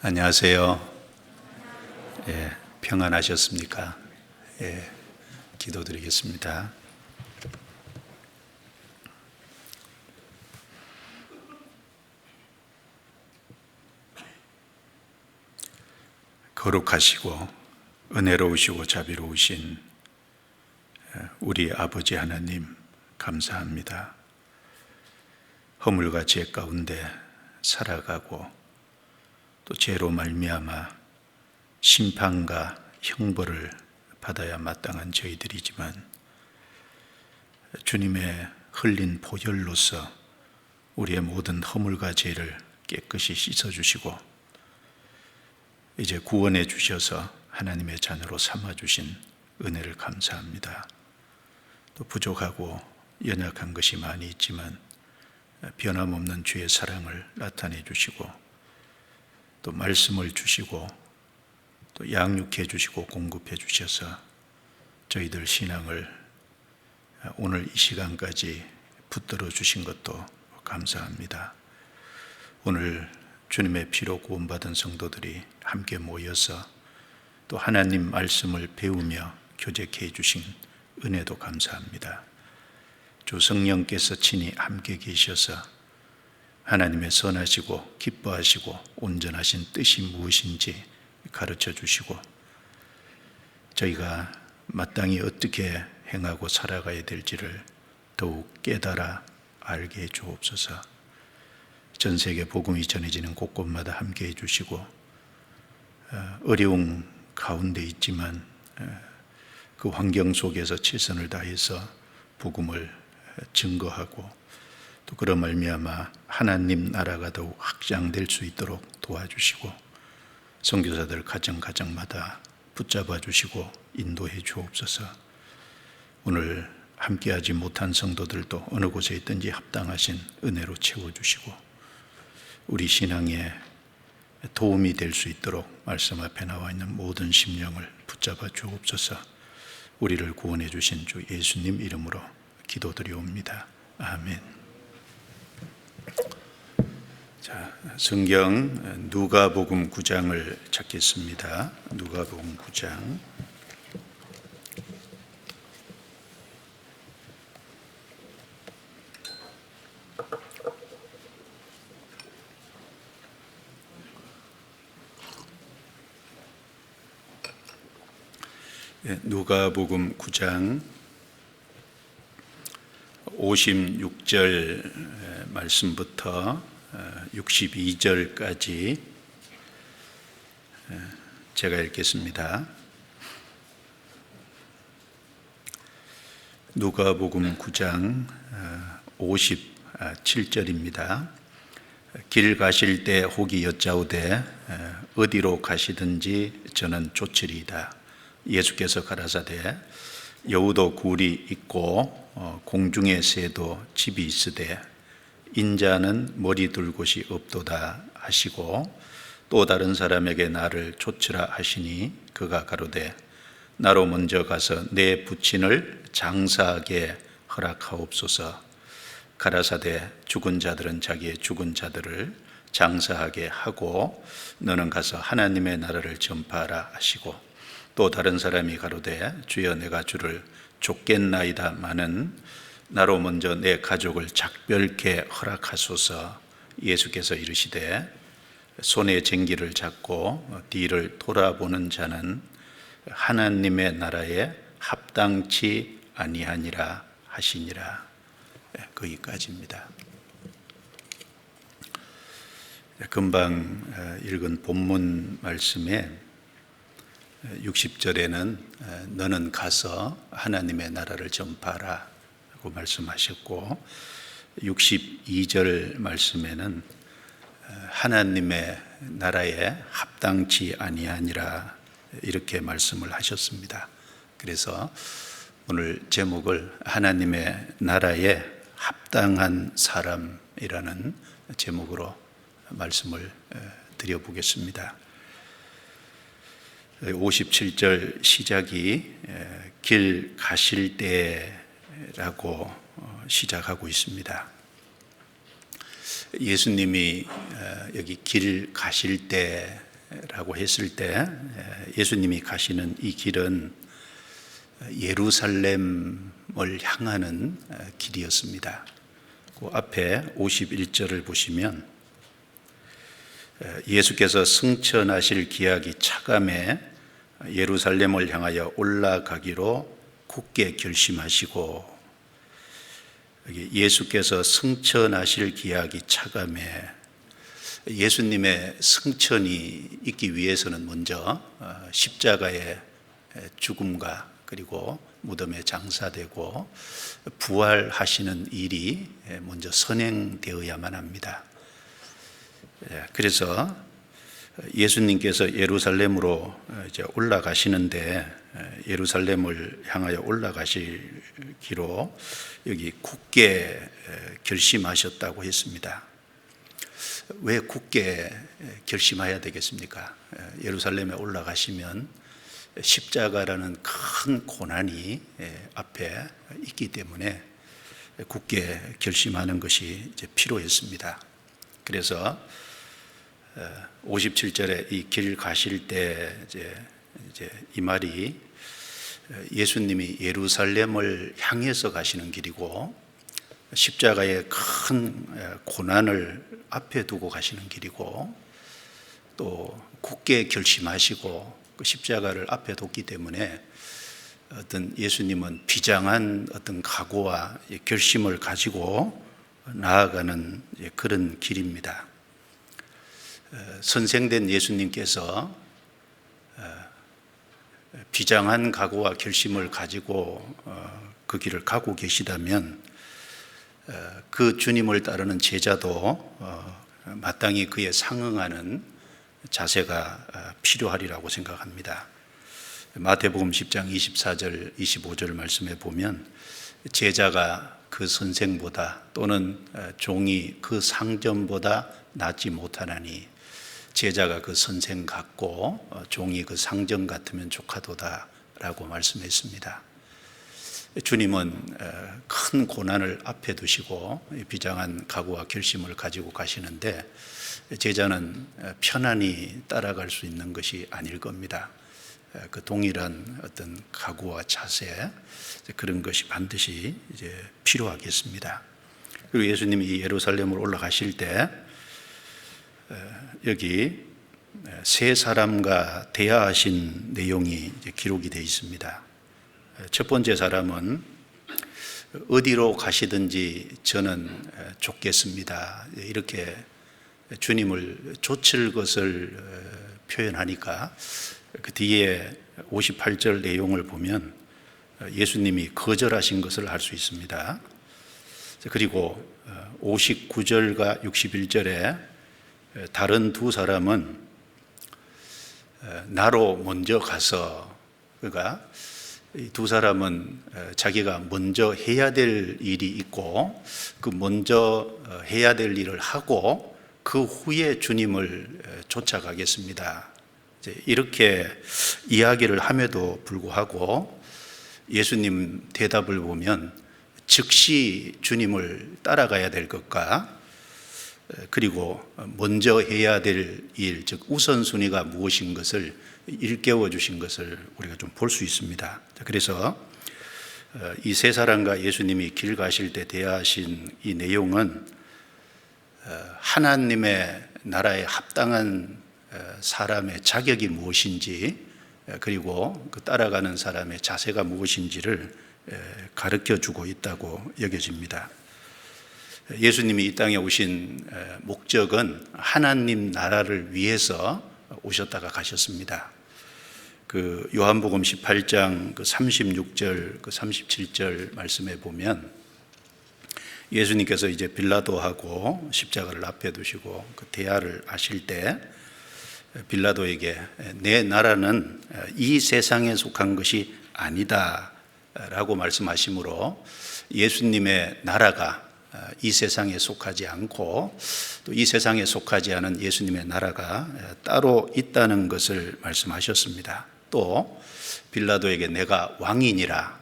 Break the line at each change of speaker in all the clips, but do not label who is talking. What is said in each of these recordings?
안녕하세요. 예, 평안하셨습니까? 예, 기도드리겠습니다. 거룩하시고 은혜로우시고 자비로우신 우리 아버지 하나님 감사합니다. 허물과 죄 가운데 살아가고 또 죄로 말미암아 심판과 형벌을 받아야 마땅한 저희들이지만 주님의 흘린 보혈로서 우리의 모든 허물과 죄를 깨끗이 씻어주시고 이제 구원해 주셔서 하나님의 자녀로 삼아주신 은혜를 감사합니다. 또 부족하고 연약한 것이 많이 있지만 변함없는 주의 사랑을 나타내 주시고 또 말씀을 주시고 또 양육해 주시고 공급해 주셔서 저희들 신앙을 오늘 이 시간까지 붙들어 주신 것도 감사합니다. 오늘 주님의 피로 구원받은 성도들이 함께 모여서 또 하나님 말씀을 배우며 교제케 해주신 은혜도 감사합니다. 주 성령께서 친히 함께 계셔서 하나님의 선하시고 기뻐하시고 온전하신 뜻이 무엇인지 가르쳐 주시고 저희가 마땅히 어떻게 행하고 살아가야 될지를 더욱 깨달아 알게 해 주옵소서. 전 세계 복음이 전해지는 곳곳마다 함께 해 주시고 어려운 가운데 있지만 그 환경 속에서 최선을 다해서 복음을 증거하고 또 그런 말미암아 하나님 나라가 더욱 확장될 수 있도록 도와주시고 선교사들 가정마다 붙잡아 주시고 인도해 주옵소서. 오늘 함께하지 못한 성도들도 어느 곳에 있든지 합당하신 은혜로 채워주시고 우리 신앙에 도움이 될 수 있도록 말씀 앞에 나와 있는 모든 심령을 붙잡아 주옵소서. 우리를 구원해 주신 주 예수님 이름으로 기도드리옵니다. 아멘. 자, 성경 누가복음 9장을 찾겠습니다. 누가복음 9장. 누가복음 9장 56절 말씀부터 62절까지 제가 읽겠습니다. 누가복음 9장 57절입니다. 길 가실 때 혹이 여짜오되 어디로 가시든지 저는 쫓으리이다. 예수께서 가라사대 여우도 굴이 있고 공중의 새도 집이 있으되 인자는 머리 둘 곳이 없도다 하시고 또 다른 사람에게 나를 쫓으라 하시니 그가 가로되 나로 먼저 가서 내 부친을 장사하게 허락하옵소서. 가라사대 죽은 자들은 자기의 죽은 자들을 장사하게 하고 너는 가서 하나님의 나라를 전파하라 하시고 또 다른 사람이 가로되 주여 내가 주를 쫓겠나이다마는 나로 먼저 내 가족을 작별케 허락하소서. 예수께서 이르시되 손에 쟁기를 잡고 뒤를 돌아보는 자는 하나님의 나라에 합당치 아니하니라 하시니라. 거기까지입니다. 금방 읽은 본문 말씀에 60절에는 너는 가서 하나님의 나라를 전파하라 고 말씀하셨고 62절 말씀에는 하나님의 나라에 합당치 아니하니라 이렇게 말씀을 하셨습니다. 그래서 오늘 제목을 하나님의 나라에 합당한 사람이라는 제목으로 말씀을 드려보겠습니다. 57절 시작이 길 가실 때라고 시작하고 있습니다. 예수님이 여기 길 가실 때 라고 했을 때 예수님이 가시는 이 길은 예루살렘을 향하는 길이었습니다. 그 앞에 51절을 보시면 예수께서 승천하실 기약이 차감해 예루살렘을 향하여 올라가기로 굳게 결심하시고, 예수께서 승천하실 기약이 차감해, 예수님의 승천이 있기 위해서는 먼저 십자가의 죽음과 그리고 무덤에 장사되고 부활하시는 일이 먼저 선행되어야만 합니다. 그래서 예수님께서 예루살렘으로 이제 올라가시는데, 예루살렘을 향하여 올라가시기로 여기 굳게 결심하셨다고 했습니다. 왜 굳게 결심해야 되겠습니까? 예루살렘에 올라가시면 십자가라는 큰 고난이 앞에 있기 때문에 굳게 결심하는 것이 이제 필요했습니다. 그래서 57절에 이 길 가실 때 이제 이 말이 예수님이 예루살렘을 향해서 가시는 길이고 십자가의 큰 고난을 앞에 두고 가시는 길이고, 또 굳게 결심하시고 그 십자가를 앞에 뒀기 때문에 어떤 예수님은 비장한 어떤 각오와 결심을 가지고 나아가는 그런 길입니다. 선생된 예수님께서 비장한 각오와 결심을 가지고 그 길을 가고 계시다면 그 주님을 따르는 제자도 마땅히 그에 상응하는 자세가 필요하리라고 생각합니다. 마태복음 10장 24절 25절 말씀에 보면 제자가 그 선생보다 또는 종이 그 상전보다 낫지 못하나니 제자가 그 선생 같고 종이 그 상전 같으면 좋하도다 라고 말씀했습니다. 주님은 큰 고난을 앞에 두시고 비장한 각오와 결심을 가지고 가시는데, 제자는 편안히 따라갈 수 있는 것이 아닐 겁니다. 그 동일한 어떤 각오와 자세, 그런 것이 반드시 이제 필요하겠습니다. 그리고 예수님이 예루살렘으로 올라가실 때 여기 세 사람과 대화하신 내용이 이제 기록이 되어 있습니다. 첫 번째 사람은 어디로 가시든지 저는 쫓겠습니다, 이렇게 주님을 좇을 것을 표현하니까 그 뒤에 58절 내용을 보면 예수님이 거절하신 것을 알 수 있습니다. 그리고 59절과 61절에 다른 두 사람은 나로 먼저 가서, 그러니까 이 두 사람은 자기가 먼저 해야 될 일이 있고 그 먼저 해야 될 일을 하고 그 후에 주님을 쫓아가겠습니다, 이렇게 이야기를 함에도 불구하고 예수님 대답을 보면 즉시 주님을 따라가야 될 것과 그리고 먼저 해야 될 일, 즉 우선순위가 무엇인 것을 일깨워 주신 것을 우리가 좀 볼 수 있습니다. 그래서 이 세 사람과 예수님이 길 가실 때 대하신 이 내용은 하나님의 나라에 합당한 사람의 자격이 무엇인지, 그리고 그 따라가는 사람의 자세가 무엇인지를 가르쳐 주고 있다고 여겨집니다. 예수님이 이 땅에 오신 목적은 하나님 나라를 위해서 오셨다가 가셨습니다. 그 요한복음 18장 그 36절 그 37절 말씀에 보면 예수님께서 이제 빌라도하고 십자가를 앞에 두시고 그 대화를 하실 때 빌라도에게 내 나라는 이 세상에 속한 것이 아니다 라고 말씀하시므로 예수님의 나라가 이 세상에 속하지 않고 또 이 세상에 속하지 않은 예수님의 나라가 따로 있다는 것을 말씀하셨습니다. 또 빌라도에게 내가 왕이니라,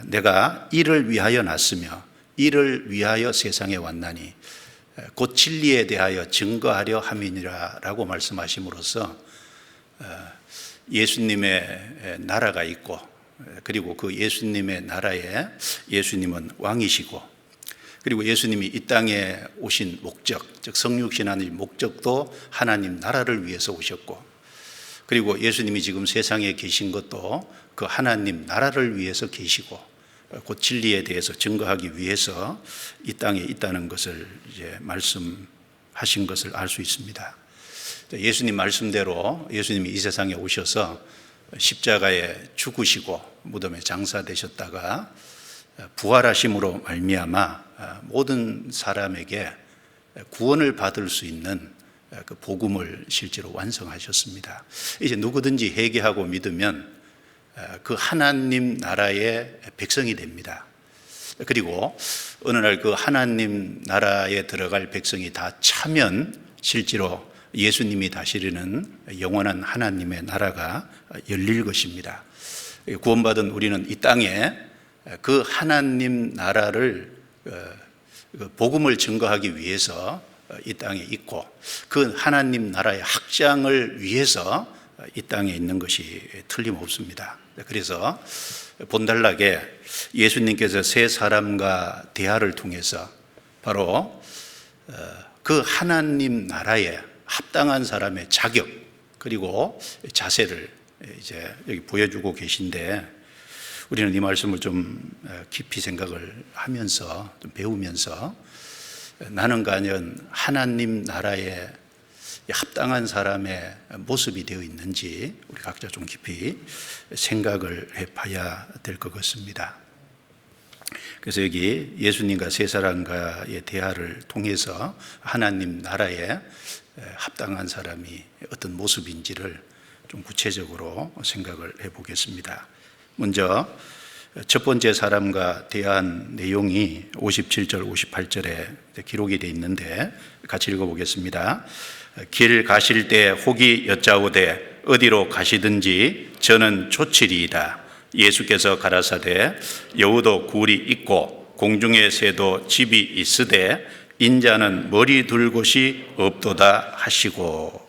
내가 이를 위하여 났으며 이를 위하여 세상에 왔나니 곧 진리에 대하여 증거하려 함이니라라고 말씀하심으로써 예수님의 나라가 있고, 그리고 그 예수님의 나라에 예수님은 왕이시고, 그리고 예수님이 이 땅에 오신 목적, 즉 성육신하는 목적도 하나님 나라를 위해서 오셨고, 그리고 예수님이 지금 세상에 계신 것도 그 하나님 나라를 위해서 계시고, 곧 진리에 대해서 증거하기 위해서 이 땅에 있다는 것을 이제 말씀하신 것을 알 수 있습니다. 예수님 말씀대로 예수님이 이 세상에 오셔서 십자가에 죽으시고 무덤에 장사되셨다가 부활하심으로 말미암아 모든 사람에게 구원을 받을 수 있는 그 복음을 실제로 완성하셨습니다. 이제 누구든지 회개하고 믿으면 그 하나님 나라의 백성이 됩니다. 그리고 어느 날 그 하나님 나라에 들어갈 백성이 다 차면 실제로 예수님이 다스리는 영원한 하나님의 나라가 열릴 것입니다. 구원받은 우리는 이 땅에 그 하나님 나라를 복음을 증거하기 위해서 이 땅에 있고, 그 하나님 나라의 확장을 위해서 이 땅에 있는 것이 틀림없습니다. 그래서 본달락에 예수님께서 세 사람과 대화를 통해서 바로 그 하나님 나라에 합당한 사람의 자격 그리고 자세를 이제 여기 보여주고 계신데, 우리는 이 말씀을 좀 깊이 생각을 하면서 좀 배우면서 나는 과연 하나님 나라에 합당한 사람의 모습이 되어 있는지 우리 각자 좀 깊이 생각을 해봐야 될 것 같습니다. 그래서 여기 예수님과 세 사람과의 대화를 통해서 하나님 나라에 합당한 사람이 어떤 모습인지를 좀 구체적으로 생각을 해보겠습니다. 먼저 첫 번째 사람과 대화한 내용이 57절, 58절에 기록이 되어 있는데 같이 읽어보겠습니다. 길 가실 때 혹이 여짜오되 어디로 가시든지 저는 쫓으리이다. 예수께서 가라사대 여우도 굴이 있고 공중의 새도 집이 있으되 인자는 머리 둘 곳이 없도다 하시고.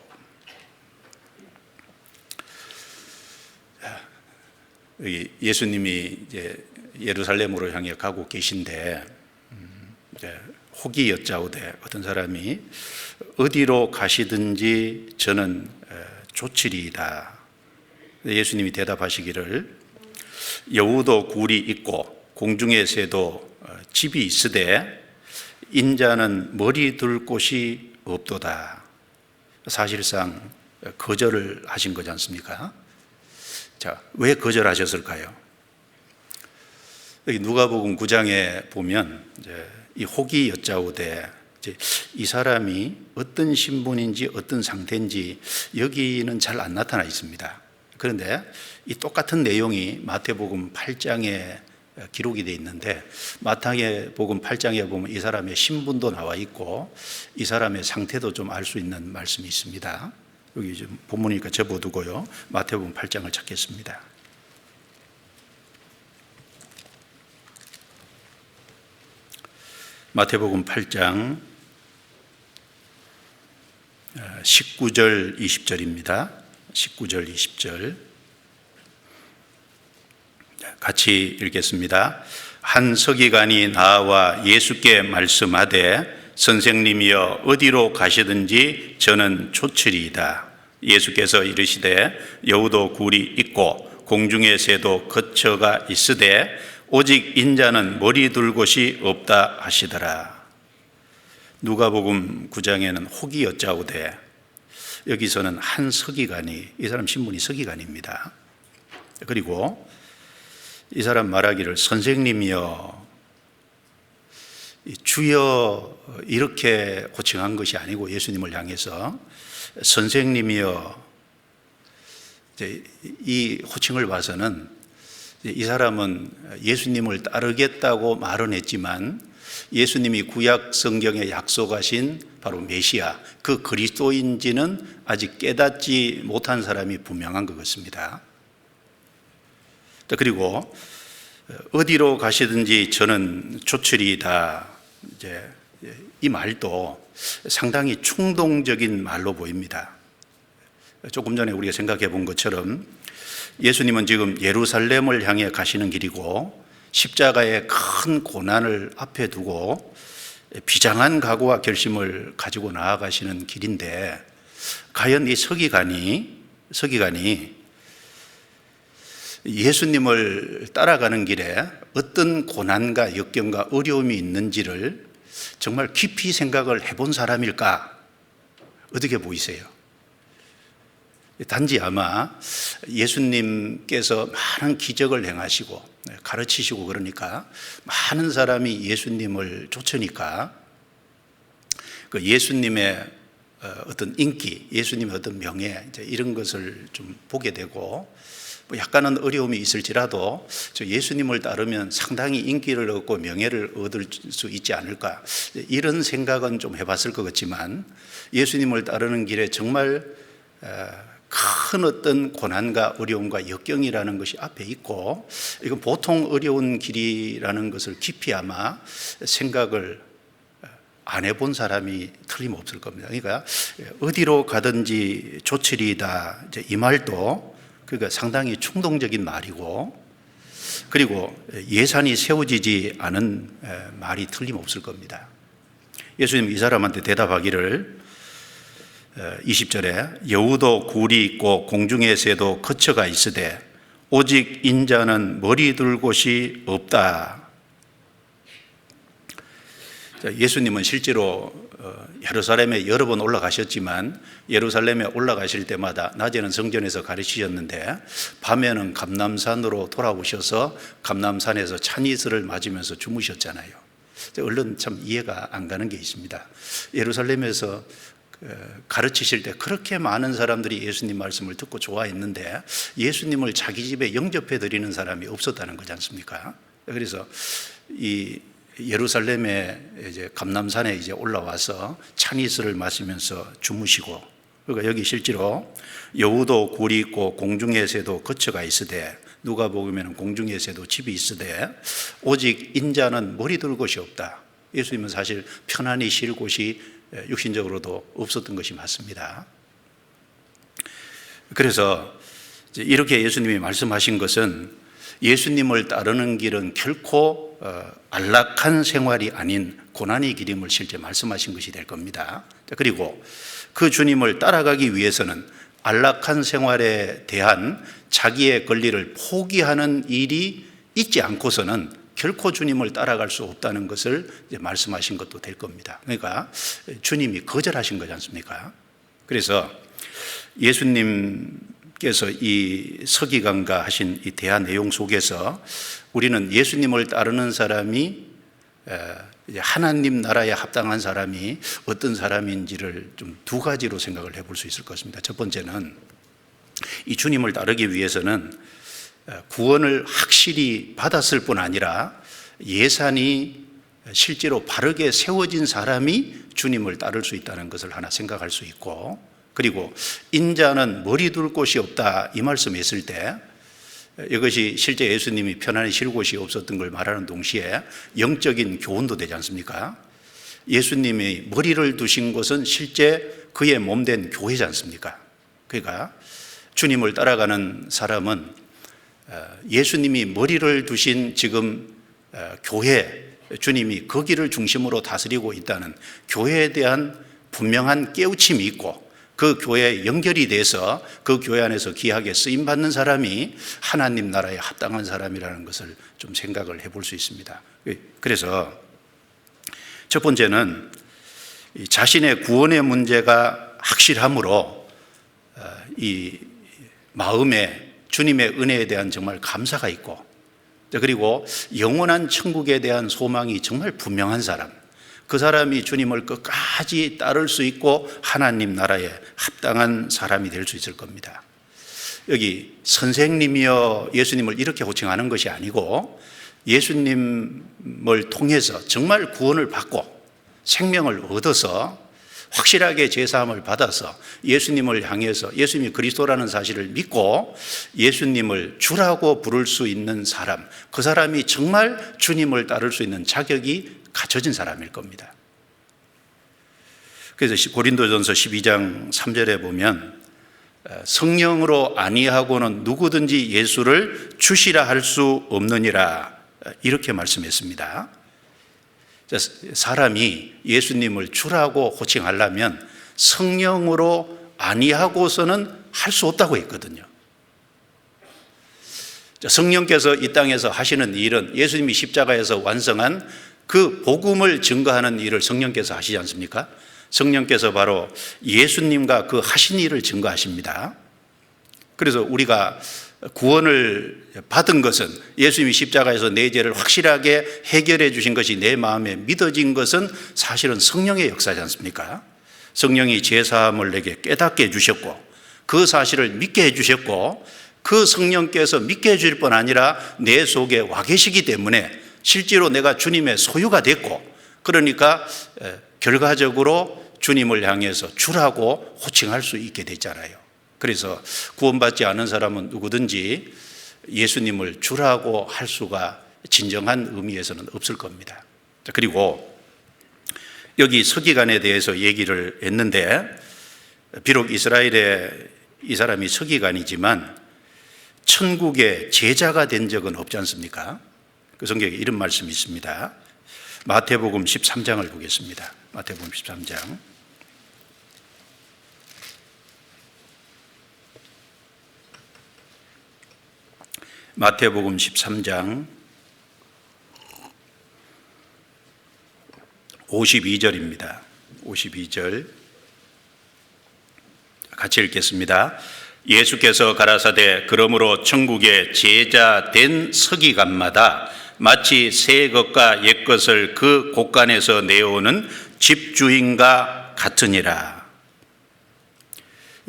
예수님이 이제 예루살렘으로 향해 가고 계신데 혹이 여짜오되 어떤 사람이 어디로 가시든지 저는 쫓으리이다. 예수님이 대답하시기를 여우도 굴이 있고 공중의 새도 집이 있으되 인자는 머리 둘 곳이 없도다. 사실상 거절을 하신 거지 않습니까? 자, 왜 거절하셨을까요? 여기 누가복음 9장에 보면 이제 이 혹이 여짜오되 이 사람이 어떤 신분인지 어떤 상태인지 여기는 잘 안 나타나 있습니다. 그런데 이 똑같은 내용이 마태복음 8장에 기록이 되어 있는데 마태복음 8장에 보면 이 사람의 신분도 나와 있고 이 사람의 상태도 좀 알 수 있는 말씀이 있습니다. 여기 좀 본문이니까 접어두고요. 마태복음 8장을 찾겠습니다. 마태복음 8장 19절 20절입니다. 19절 20절 같이 읽겠습니다. 한 서기관이 나와 예수께 말씀하되 선생님이여 어디로 가시든지 저는 쫓으리이다. 예수께서 이르시되 여우도 굴이 있고 공중의 새도 거처가 있으되 오직 인자는 머리 둘 곳이 없다 하시더라. 누가복음 9장에는 혹이 여짜오되 여기서는 한 서기관이, 이 사람 신분이 서기관입니다. 그리고 이 사람 말하기를 선생님이여, 주여 이렇게 호칭한 것이 아니고 예수님을 향해서 선생님이여, 이 호칭을 봐서는 이 사람은 예수님을 따르겠다고 말은 했지만 예수님이 구약 성경에 약속하신 바로 메시아, 그 그리스도인지는 아직 깨닫지 못한 사람이 분명한 것 같습니다. 그리고 어디로 가시든지 저는 쫓으리이다. 이제 이 말도 상당히 충동적인 말로 보입니다. 조금 전에 우리가 생각해 본 것처럼 예수님은 지금 예루살렘을 향해 가시는 길이고 십자가의 큰 고난을 앞에 두고 비장한 각오와 결심을 가지고 나아가시는 길인데, 과연 이 서기관이 예수님을 따라가는 길에 어떤 고난과 역경과 어려움이 있는지를 정말 깊이 생각을 해본 사람일까? 어떻게 보이세요? 단지 아마 예수님께서 많은 기적을 행하시고 가르치시고 그러니까 많은 사람이 예수님을 쫓으니까 그 예수님의 어떤 인기, 예수님의 어떤 명예, 이런 것을 좀 보게 되고, 약간은 어려움이 있을지라도 예수님을 따르면 상당히 인기를 얻고 명예를 얻을 수 있지 않을까, 이런 생각은 좀 해봤을 것 같지만, 예수님을 따르는 길에 정말 큰 어떤 고난과 어려움과 역경이라는 것이 앞에 있고, 이건 보통 어려운 길이라는 것을 깊이 아마 생각을 안 해본 사람이 틀림없을 겁니다. 그러니까 어디로 가든지 좋으리이다, 이 말도 그러니까 상당히 충동적인 말이고, 그리고 예산이 세워지지 않은 말이 틀림없을 겁니다. 예수님 이 사람한테 대답하기를 20절에 여우도 굴이 있고 공중의 새도 거처가 있으되 오직 인자는 머리 둘 곳이 없다. 예수님은 실제로 예루살렘에 여러 번 올라가셨지만 예루살렘에 올라가실 때마다 낮에는 성전에서 가르치셨는데 밤에는 감람산으로 돌아오셔서 감람산에서 찬이슬을 맞으면서 주무셨잖아요. 얼른 참 이해가 안 가는 게 있습니다. 예루살렘에서 가르치실 때 그렇게 많은 사람들이 예수님 말씀을 듣고 좋아했는데 예수님을 자기 집에 영접해 드리는 사람이 없었다는 거지 않습니까? 그래서 이 예루살렘에 이제 감람산에 이제 올라와서 찬이슬을 마시면서 주무시고, 그러니까 여기 실제로 여우도 굴이 있고 공중의 새도 거처가 있으되, 누가 보면 공중의 새도 집이 있으되 오직 인자는 머리 둘 곳이 없다. 예수님은 사실 편안히 쉴 곳이 육신적으로도 없었던 것이 맞습니다. 그래서 이렇게 예수님이 말씀하신 것은 예수님을 따르는 길은 결코 안락한 생활이 아닌 고난의 길임을 실제 말씀하신 것이 될 겁니다. 그리고 그 주님을 따라가기 위해서는 안락한 생활에 대한 자기의 권리를 포기하는 일이 있지 않고서는 결코 주님을 따라갈 수 없다는 것을 이제 말씀하신 것도 될 겁니다. 그러니까 주님이 거절하신 거지 않습니까? 그래서 예수님께서 이 서기관과 하신 이 대화 내용 속에서 우리는 예수님을 따르는 사람이 하나님 나라에 합당한 사람이 어떤 사람인지를 좀 두 가지로 생각을 해볼 수 있을 것입니다. 첫 번째는 이 주님을 따르기 위해서는 구원을 확실히 받았을 뿐 아니라 예산이 실제로 바르게 세워진 사람이 주님을 따를 수 있다는 것을 하나 생각할 수 있고, 그리고 인자는 머리 둘 곳이 없다, 이 말씀했을 때 이것이 실제 예수님이 편안히 쉴 곳이 없었던 걸 말하는 동시에 영적인 교훈도 되지 않습니까? 예수님이 머리를 두신 곳은 실제 그의 몸된 교회지 않습니까? 그러니까 주님을 따라가는 사람은 예수님이 머리를 두신 지금 교회, 주님이 거기를 중심으로 다스리고 있다는 교회에 대한 분명한 깨우침이 있고, 그 교회에 연결이 돼서 그 교회 안에서 귀하게 쓰임받는 사람이 하나님 나라에 합당한 사람이라는 것을 좀 생각을 해볼 수 있습니다. 그래서 첫 번째는 자신의 구원의 문제가 확실함으로 이 마음에 주님의 은혜에 대한 정말 감사가 있고, 그리고 영원한 천국에 대한 소망이 정말 분명한 사람, 그 사람이 주님을 끝까지 따를 수 있고 하나님 나라에 합당한 사람이 될 수 있을 겁니다. 여기 선생님이여 예수님을 이렇게 호칭하는 것이 아니고, 예수님을 통해서 정말 구원을 받고 생명을 얻어서 확실하게 제사함을 받아서 예수님을 향해서 예수님이 그리스도라는 사실을 믿고 예수님을 주라고 부를 수 있는 사람, 그 사람이 정말 주님을 따를 수 있는 자격이 갖춰진 사람일 겁니다. 그래서 고린도전서 12장 3절에 보면 성령으로 아니하고는 누구든지 예수를 주시라 할 수 없느니라, 이렇게 말씀했습니다. 사람이 예수님을 주라고 호칭하려면 성령으로 아니하고서는 할 수 없다고 했거든요. 성령께서 이 땅에서 하시는 일은 예수님이 십자가에서 완성한 그 복음을 증거하는 일을 성령께서 하시지 않습니까? 성령께서 바로 예수님과 그 하신 일을 증거하십니다. 그래서 우리가 구원을 받은 것은, 예수님이 십자가에서 내 죄를 확실하게 해결해 주신 것이 내 마음에 믿어진 것은 사실은 성령의 역사지 않습니까? 성령이 죄 사함을 내게 깨닫게 해주셨고, 그 사실을 믿게 해주셨고, 그 성령께서 믿게 해줄 뿐 아니라 내 속에 와 계시기 때문에 실제로 내가 주님의 소유가 됐고, 그러니까 결과적으로 주님을 향해서 주라고 호칭할 수 있게 됐잖아요. 그래서 구원받지 않은 사람은 누구든지 예수님을 주라고 할 수가 진정한 의미에서는 없을 겁니다. 그리고 여기 서기관에 대해서 얘기를 했는데, 비록 이스라엘에 이 사람이 서기관이지만 천국의 제자가 된 적은 없지 않습니까? 그 성경에 이런 말씀이 있습니다. 마태복음 13장을 보겠습니다. 마태복음 13장. 마태복음 13장 52절입니다. 52절 같이 읽겠습니다. 예수께서 가라사대 그러므로 천국의 제자 된 서기관마다 마치 새 것과 옛 것을 그 곳간에서 내어오는 집주인과 같으니라.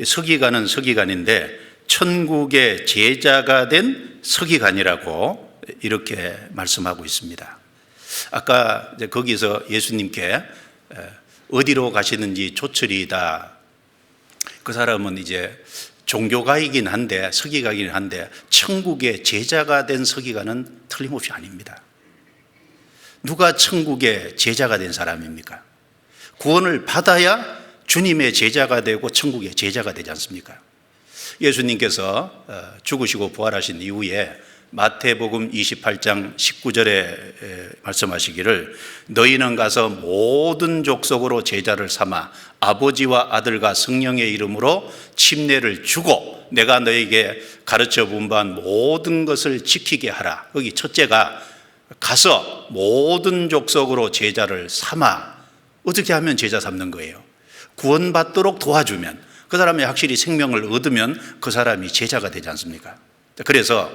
서기관은 서기관인데 천국의 제자가 된 서기관이라고 이렇게 말씀하고 있습니다. 아까 거기서 예수님께 어디로 가시는지 조철이다. 그 사람은 이제 종교가이긴 한데, 서기관이긴 한데 천국의 제자가 된 서기관은 틀림없이 아닙니다. 누가 천국의 제자가 된 사람입니까? 구원을 받아야 주님의 제자가 되고 천국의 제자가 되지 않습니까? 예수님께서 죽으시고 부활하신 이후에 마태복음 28장 19절에 말씀하시기를 너희는 가서 모든 족속으로 제자를 삼아 아버지와 아들과 성령의 이름으로 침례를 주고 내가 너에게 가르쳐 본 바한 모든 것을 지키게 하라. 거기 첫째가 가서 모든 족속으로 제자를 삼아. 어떻게 하면 제자 삼는 거예요? 구원받도록 도와주면, 그 사람이 확실히 생명을 얻으면 그 사람이 제자가 되지 않습니까? 그래서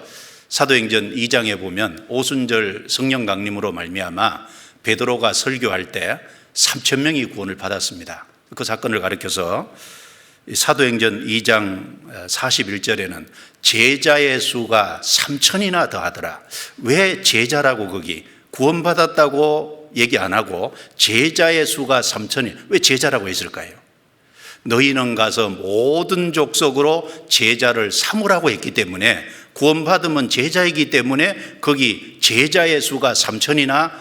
사도행전 2장에 보면 오순절 성령 강림으로 말미암아 베드로가 설교할 때 3,000명이 구원을 받았습니다. 그 사건을 가리켜서 사도행전 2장 41절에는 제자의 수가 3,000이나 더하더라. 왜 제자라고 거기 구원받았다고 얘기 안 하고 제자의 수가 3,000이 왜 제자라고 했을까요? 너희는 가서 모든 족속으로 제자를 삼으라고 했기 때문에, 구원받으면 제자이기 때문에 거기 제자의 수가 3,000이나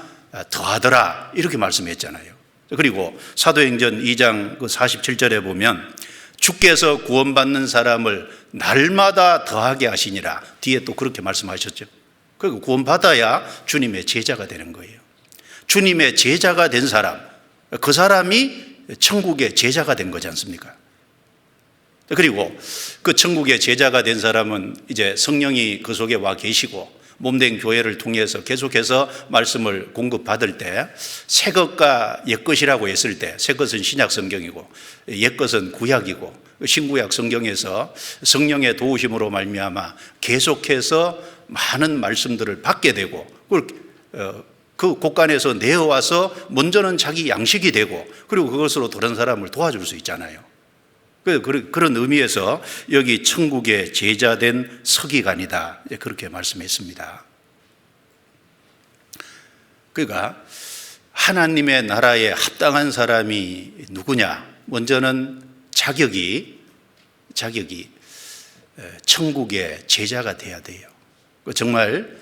더하더라 이렇게 말씀했잖아요. 그리고 사도행전 2장 47절에 보면 주께서 구원받는 사람을 날마다 더하게 하시니라, 뒤에 또 그렇게 말씀하셨죠. 그리고 구원받아야 주님의 제자가 되는 거예요. 주님의 제자가 된 사람, 그 사람이 천국의 제자가 된 거지 않습니까? 그리고 그 천국의 제자가 된 사람은 이제 성령이 그 속에 와 계시고 몸된 교회를 통해서 계속해서 말씀을 공급받을 때 새 것과 옛 것이라고 했을 때, 새 것은 신약 성경이고 옛 것은 구약이고, 신구약 성경에서 성령의 도우심으로 말미암아 계속해서 많은 말씀들을 받게 되고, 그 곳간에서 내어와서 먼저는 자기 양식이 되고, 그리고 그것으로 다른 사람을 도와줄 수 있잖아요. 그런 의미에서 여기 천국의 제자된 서기관이다, 그렇게 말씀했습니다. 그러니까 하나님의 나라에 합당한 사람이 누구냐? 먼저는 자격이 천국의 제자가 돼야 돼요. 정말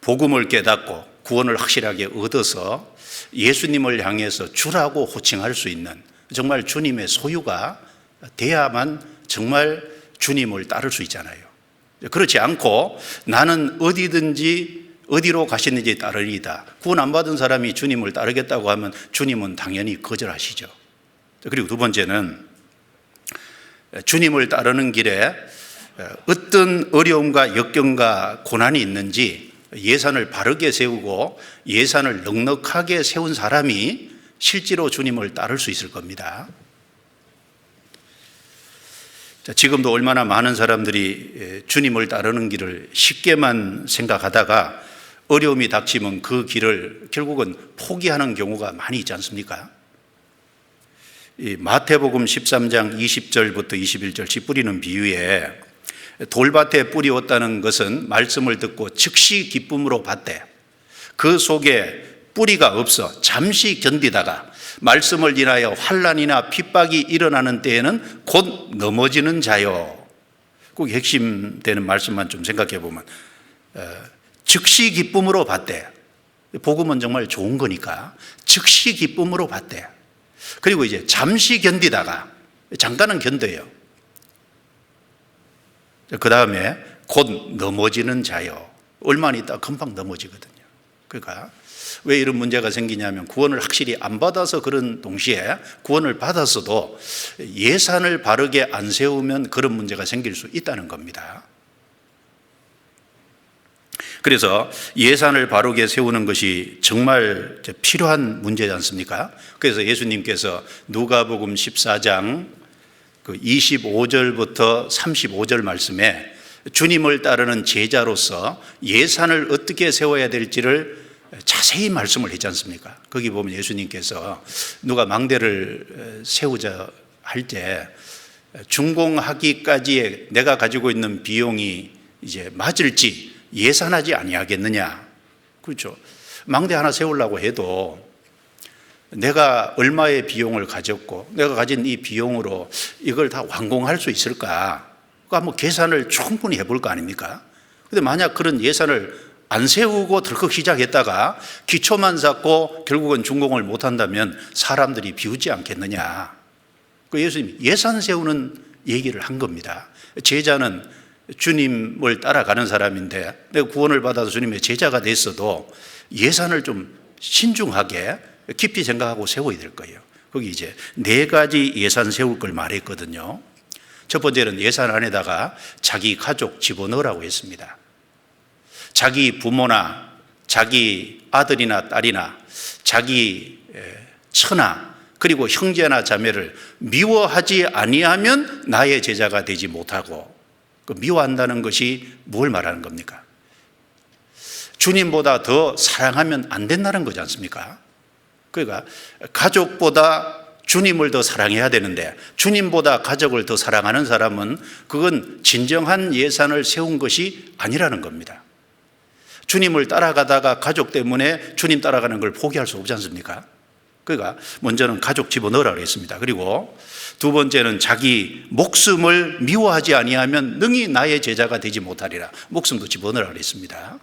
복음을 깨닫고 구원을 확실하게 얻어서 예수님을 향해서 주라고 호칭할 수 있는 정말 주님의 소유가 돼야만 정말 주님을 따를 수 있잖아요. 그렇지 않고 나는 어디든지 어디로 가시는지 따르리이다. 구원 안 받은 사람이 주님을 따르겠다고 하면 주님은 당연히 거절하시죠. 그리고 두 번째는 주님을 따르는 길에 어떤 어려움과 역경과 고난이 있는지 예산을 바르게 세우고 예산을 넉넉하게 세운 사람이 실제로 주님을 따를 수 있을 겁니다. 지금도 얼마나 많은 사람들이 주님을 따르는 길을 쉽게만 생각하다가 어려움이 닥치면 그 길을 결국은 포기하는 경우가 많이 있지 않습니까? 이 마태복음 13장 20절부터 21절 씨 뿌리는 비유에 돌밭에 뿌리었다는 것은 말씀을 듣고 즉시 기쁨으로 받되 그 속에 뿌리가 없어 잠시 견디다가 말씀을 인하여 환난이나 핍박이 일어나는 때에는 곧 넘어지는 자요. 꼭 핵심되는 말씀만 좀 생각해 보면 즉시 기쁨으로 받되, 복음은 정말 좋은 거니까 즉시 기쁨으로 받되, 그리고 이제 잠시 견디다가 잠깐은 견뎌요. 그 다음에 곧 넘어지는 자요. 얼마 있다가 금방 넘어지거든요. 그러니까 왜 이런 문제가 생기냐면 구원을 확실히 안 받아서 그런 동시에 구원을 받았어도 예산을 바르게 안 세우면 그런 문제가 생길 수 있다는 겁니다. 그래서 예산을 바르게 세우는 것이 정말 필요한 문제지 않습니까? 그래서 예수님께서 누가복음 14장 25절부터 35절 말씀에 주님을 따르는 제자로서 예산을 어떻게 세워야 될지를 자세히 말씀을 했지 않습니까? 거기 보면 예수님께서 누가 망대를 세우자 할 때 준공하기까지의 내가 가지고 있는 비용이 이제 맞을지 예산하지 아니하겠느냐. 그렇죠. 망대 하나 세우려고 해도 내가 얼마의 비용을 가졌고 내가 가진 이 비용으로 이걸 다 완공할 수 있을까? 그거 한번 계산을 충분히 해볼 거 아닙니까? 근데 만약 그런 예산을 안 세우고 덜컥 시작했다가 기초만 쌓고 결국은 준공을 못한다면 사람들이 비웃지 않겠느냐. 그 예수님이 예산 세우는 얘기를 한 겁니다. 제자는 주님을 따라가는 사람인데 내가 구원을 받아서 주님의 제자가 됐어도 예산을 좀 신중하게 깊이 생각하고 세워야 될 거예요. 거기 이제 4가지 예산 세울 걸 말했거든요. 첫 번째는 예산 안에다가 자기 가족 집어넣으라고 했습니다. 자기 부모나 자기 아들이나 딸이나 자기 처나 그리고 형제나 자매를 미워하지 아니하면 나의 제자가 되지 못하고, 그 미워한다는 것이 뭘 말하는 겁니까? 주님보다 더 사랑하면 안 된다는 거지 않습니까? 그러니까 가족보다 주님을 더 사랑해야 되는데 주님보다 가족을 더 사랑하는 사람은 그건 진정한 예산을 세운 것이 아니라는 겁니다. 주님을 따라가다가 가족 때문에 주님 따라가는 걸 포기할 수 없지 않습니까? 그러니까 먼저는 가족 집어넣으라고 했습니다. 그리고 두 번째는 자기 목숨을 미워하지 아니하면 능히 나의 제자가 되지 못하리라. 목숨도 집어넣으라고 했습니다.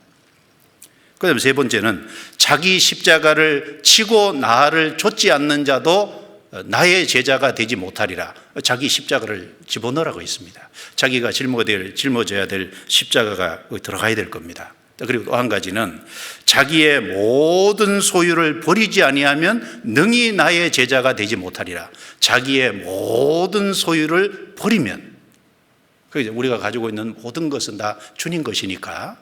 그 다음에 세 번째는 자기 십자가를 치고 나를 좇지 않는 자도 나의 제자가 되지 못하리라. 자기 십자가를 집어넣으라고 했습니다. 자기가 짊어져야 될 십자가가 들어가야 될 겁니다. 그리고 또 한 가지는 자기의 모든 소유를 버리지 아니하면 능히 나의 제자가 되지 못하리라. 자기의 모든 소유를 버리면, 우리가 가지고 있는 모든 것은 다 주님 것이니까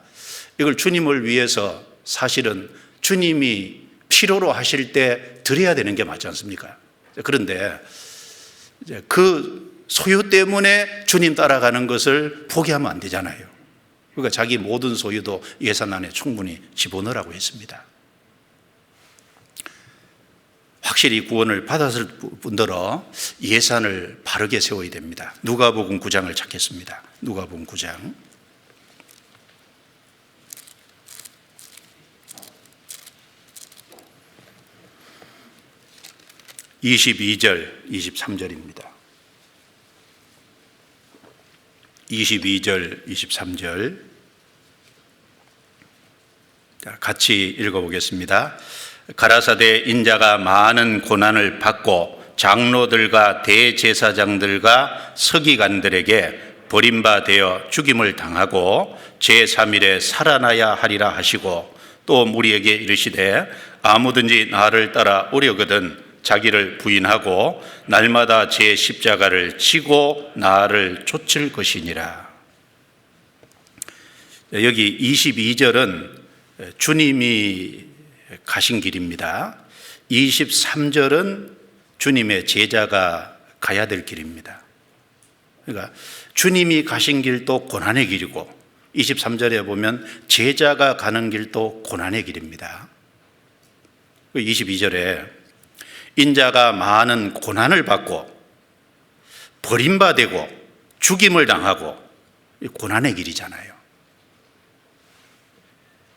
이걸 주님을 위해서 사실은 주님이 필요로 하실 때 드려야 되는 게 맞지 않습니까? 그런데 그 소유 때문에 주님 따라가는 것을 포기하면 안 되잖아요. 그러니까 자기 모든 소유도 예산 안에 충분히 집어넣으라고 했습니다. 확실히 구원을 받았을 분들은 예산을 바르게 세워야 됩니다. 누가복음 9장을 찾겠습니다. 누가복음 9장 22절 23절입니다. 22절 23절
같이 읽어보겠습니다. 가라사대 인자가 많은 고난을 받고 장로들과 대제사장들과 서기관들에게 버림받아 죽임을 당하고 제3일에 살아나야 하리라 하시고, 또 무리에게 이르시되 아무든지 나를 따라 오려거든 자기를 부인하고 날마다 제 십자가를 지고 나를 쫓을 것이니라. 여기 22절은 주님이 가신 길입니다. 23절은 주님의 제자가 가야 될 길입니다. 그러니까 주님이 가신 길도 고난의 길이고 23절에 보면 제자가 가는 길도 고난의 길입니다. 22절에 인자가 많은 고난을 받고 버림받고 죽임을 당하고, 고난의 길이잖아요.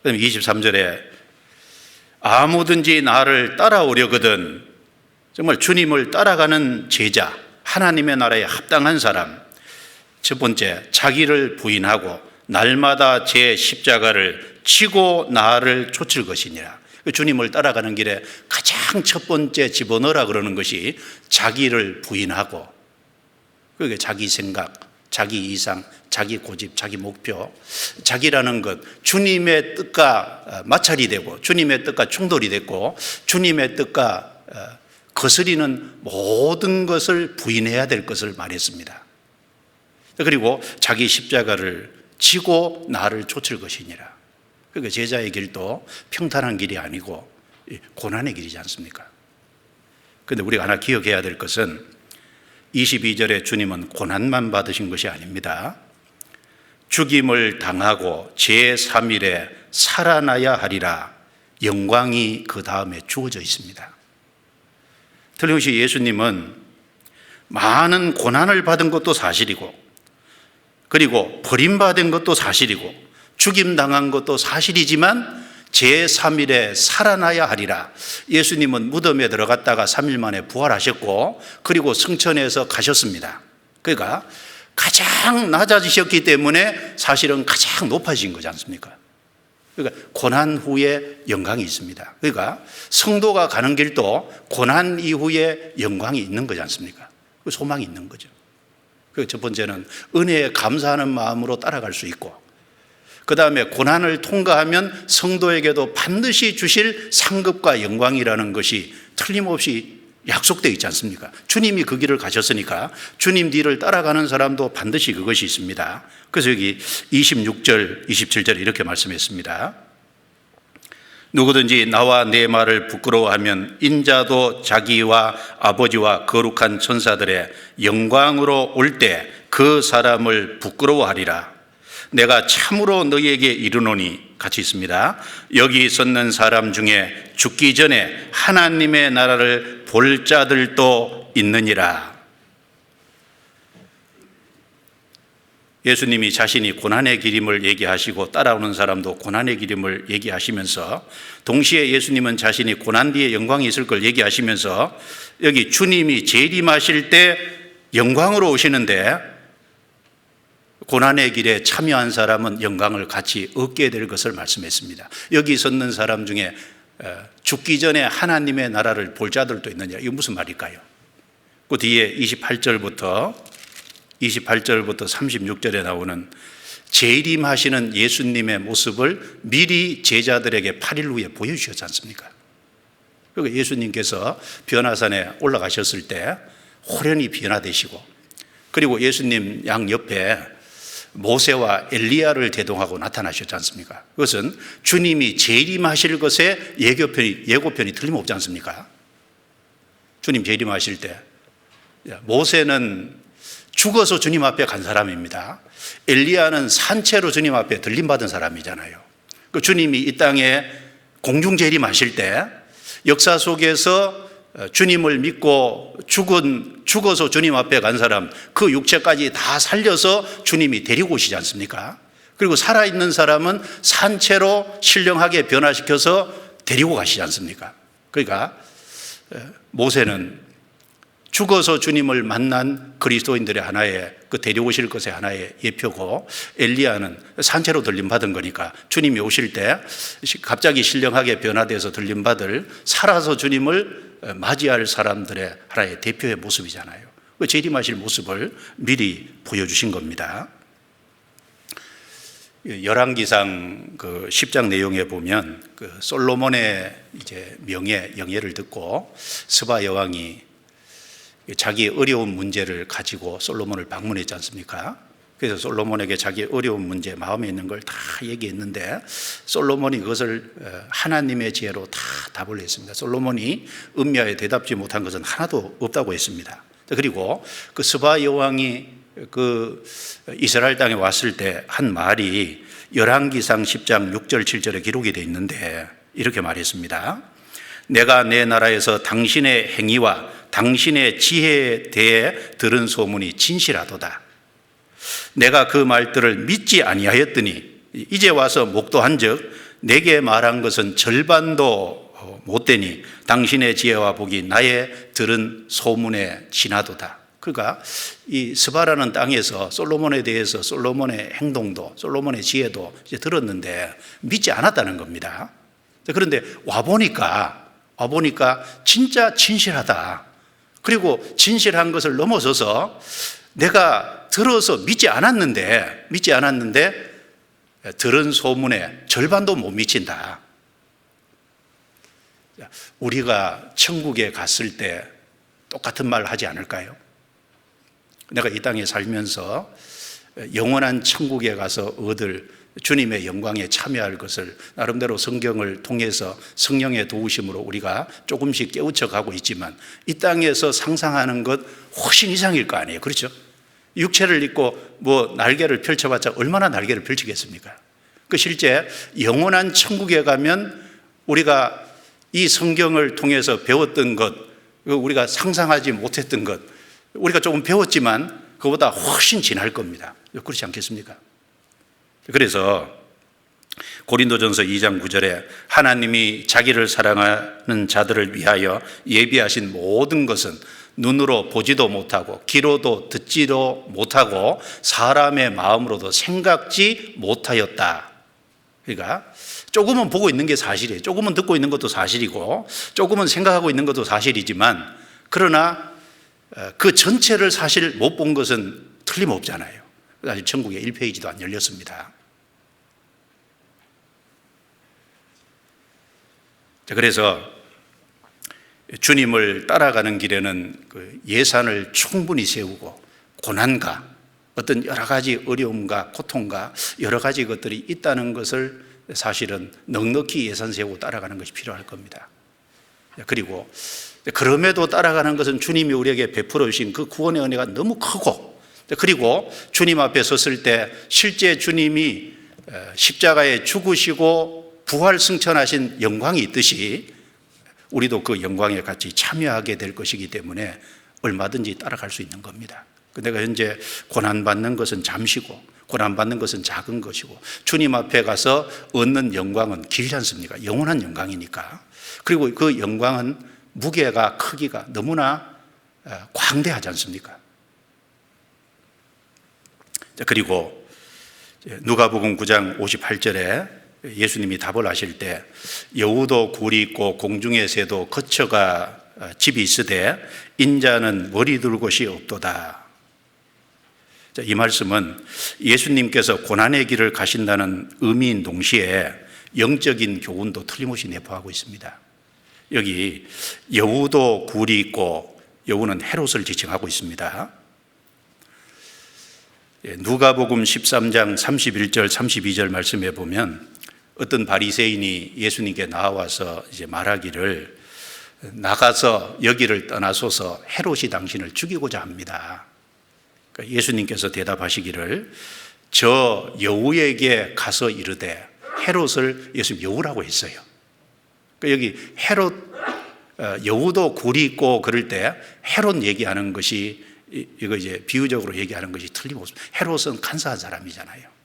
그다음에 23절에 아무든지 나를 따라오려거든, 정말 주님을 따라가는 제자, 하나님의 나라에 합당한 사람, 첫 번째, 자기를 부인하고 날마다 제 십자가를 지고 나를 쫓을 것이니라. 주님을 따라가는 길에 가장 첫 번째 집어넣으라 그러는 것이 자기를 부인하고, 그게 자기 생각, 자기 이상, 자기 고집, 자기 목표, 자기라는 것, 주님의 뜻과 마찰이 되고 주님의 뜻과 충돌이 됐고 주님의 뜻과 거스리는 모든 것을 부인해야 될 것을 말했습니다. 그리고 자기 십자가를 지고 나를 쫓을 것이니라. 그러니까 제자의 길도 평탄한 길이 아니고 고난의 길이지 않습니까? 그런데 우리가 하나 기억해야 될 것은 22절에 주님은 고난만 받으신 것이 아닙니다. 죽임을 당하고 제3일에 살아나야 하리라, 영광이 그 다음에 주어져 있습니다. 틀림없이 예수님은 많은 고난을 받은 것도 사실이고, 그리고 버림받은 것도 사실이고, 죽임당한 것도 사실이지만 제3일에 살아나야 하리라. 예수님은 무덤에 들어갔다가 3일 만에 부활하셨고, 그리고 승천해서 가셨습니다. 그러니까 가장 낮아지셨기 때문에 사실은 가장 높아진 거지 않습니까? 그러니까 고난 후에 영광이 있습니다. 그러니까 성도가 가는 길도 고난 이후에 영광이 있는 거지 않습니까? 소망이 있는 거죠. 첫 번째는 은혜에 감사하는 마음으로 따라갈 수 있고, 그 다음에 고난을 통과하면 성도에게도 반드시 주실 상급과 영광이라는 것이 틀림없이 약속되어 있지 않습니까? 주님이 그 길을 가셨으니까 주님 뒤를 따라가는 사람도 반드시 그것이 있습니다. 그래서 여기 26절, 27절에 이렇게 말씀했습니다. 누구든지 나와 내 말을 부끄러워하면 인자도 자기와 아버지와 거룩한 천사들의 영광으로 올 때 그 사람을 부끄러워하리라. 내가 참으로 너희에게 이르노니, 같이 있습니다. 여기 섰는 사람 중에 죽기 전에 하나님의 나라를 볼 자들도 있느니라. 예수님이 자신이 고난의 길임을 얘기하시고 따라오는 사람도 고난의 길임을 얘기하시면서, 동시에 예수님은 자신이 고난 뒤에 영광이 있을 걸 얘기하시면서 여기 주님이 재림하실 때 영광으로 오시는데 고난의 길에 참여한 사람은 영광을 같이 얻게 될 것을 말씀했습니다. 여기 섰는 사람 중에 죽기 전에 하나님의 나라를 볼 자들도 있느냐, 이거 무슨 말일까요? 그 뒤에 28절부터 36절에 나오는 재림하시는 예수님의 모습을 미리 제자들에게 8일 후에 보여주셨지 않습니까? 그리고 예수님께서 변화산에 올라가셨을 때 호련히 변화되시고, 그리고 예수님 양 옆에 모세와 엘리야를 대동하고 나타나셨지 않습니까? 그것은 주님이 재림하실 것에 예고편이 틀림없지 않습니까? 주님 재림하실 때 모세는 죽어서 주님 앞에 간 사람입니다. 엘리야는 산채로 주님 앞에 들림받은 사람이잖아요. 그 주님이 이 땅에 공중 재림하실 때 역사 속에서 주님을 믿고 죽어서 주님 앞에 간 사람, 그 육체까지 다 살려서 주님이 데리고 오시지 않습니까? 그리고 살아있는 사람은 산채로 신령하게 변화시켜서 데리고 가시지 않습니까? 그러니까 모세는 죽어서 주님을 만난 그리스도인들의 하나의 그 데려오실 것의 하나의 예표고, 엘리야는 산채로 들림받은 거니까 주님이 오실 때 갑자기 신령하게 변화돼서 들림받을 살아서 주님을 맞이할 사람들의 하나의 대표의 모습이잖아요. 그 재림하실 모습을 미리 보여주신 겁니다. 열왕기상 그 10장 내용에 보면 그 솔로몬의 이제 영예를 듣고 스바 여왕이 자기 어려운 문제를 가지고 솔로몬을 방문했지 않습니까? 그래서 솔로몬에게 자기 어려운 문제, 마음에 있는 걸 다 얘기했는데 솔로몬이 그것을 하나님의 지혜로 다 답을 했습니다. 솔로몬이 음미하에 대답지 못한 것은 하나도 없다고 했습니다. 그리고 그 스바 여왕이 그 이스라엘 땅에 왔을 때 한 말이 열왕기상 10장 6절 7절에 기록이 되어 있는데 이렇게 말했습니다. 내가 내 나라에서 당신의 행위와 당신의 지혜에 대해 들은 소문이 진실하도다. 내가 그 말들을 믿지 아니하였더니 이제 와서 목도한즉 내게 말한 것은 절반도 못되니 당신의 지혜와 복이 나의 들은 소문에 지나도다. 그러니까 이 스바라는 땅에서 솔로몬에 대해서 솔로몬의 행동도 솔로몬의 지혜도 이제 들었는데 믿지 않았다는 겁니다. 그런데 와보니까 진짜 진실하다. 그리고 진실한 것을 넘어서서 내가 들어서 믿지 않았는데 들은 소문에 절반도 못 미친다. 우리가 천국에 갔을 때 똑같은 말 하지 않을까요? 내가 이 땅에 살면서 영원한 천국에 가서 얻을 주님의 영광에 참여할 것을 나름대로 성경을 통해서 성령의 도우심으로 우리가 조금씩 깨우쳐 가고 있지만 이 땅에서 상상하는 것 훨씬 이상일 거 아니에요. 그렇죠? 육체를 입고 뭐 날개를 펼쳐봤자 얼마나 날개를 펼치겠습니까? 그 실제 영원한 천국에 가면 우리가 이 성경을 통해서 배웠던 것, 우리가 상상하지 못했던 것, 우리가 조금 배웠지만 그보다 훨씬 진할 겁니다. 그렇지 않겠습니까? 그래서 고린도전서 2장 9절에 하나님이 자기를 사랑하는 자들을 위하여 예비하신 모든 것은 눈으로 보지도 못하고 귀로도 듣지도 못하고 사람의 마음으로도 생각지 못하였다. 그러니까 조금은 보고 있는 게 사실이에요. 조금은 듣고 있는 것도 사실이고 조금은 생각하고 있는 것도 사실이지만 그러나 그 전체를 사실 못 본 것은 틀림없잖아요. 아직 천국에 1페이지도 안 열렸습니다. 그래서 주님을 따라가는 길에는 그 예산을 충분히 세우고 고난과 어떤 여러 가지 어려움과 고통과 여러 가지 것들이 있다는 것을 사실은 넉넉히 예산 세우고 따라가는 것이 필요할 겁니다. 그리고 그럼에도 따라가는 것은 주님이 우리에게 베풀어 주신 그 구원의 은혜가 너무 크고, 그리고 주님 앞에 섰을 때 실제 주님이 십자가에 죽으시고 부활 승천하신 영광이 있듯이 우리도 그 영광에 같이 참여하게 될 것이기 때문에 얼마든지 따라갈 수 있는 겁니다. 내가 현재 고난받는 것은 잠시고 고난받는 것은 작은 것이고 주님 앞에 가서 얻는 영광은 길지 않습니까? 영원한 영광이니까. 그리고 그 영광은 무게가 크기가 너무나 광대하지 않습니까? 그리고 누가복음 9장 58절에 예수님이 답을 하실 때 여우도 굴이 있고 공중의 새도 거처가 집이 있으되 인자는 머리 둘 곳이 없도다. 이 말씀은 예수님께서 고난의 길을 가신다는 의미인 동시에 영적인 교훈도 틀림없이 내포하고 있습니다. 여기 여우도 굴이 있고 여우는 헤롯을 지칭하고 있습니다. 누가복음 13장 31절 32절 말씀에 보면 어떤 바리새인이 예수님께 나와서 이제 말하기를 나가서 여기를 떠나소서 헤롯이 당신을 죽이고자 합니다. 그러니까 예수님께서 대답하시기를 저 여우에게 가서 이르되 헤롯을 예수님 여우라고 했어요. 그러니까 여기 헤롯 여우도 굴이 있고 그럴 때 헤롯 얘기하는 것이 이거 이제 비유적으로 얘기하는 것이 틀림없습니다. 헤롯은 간사한 사람이잖아요.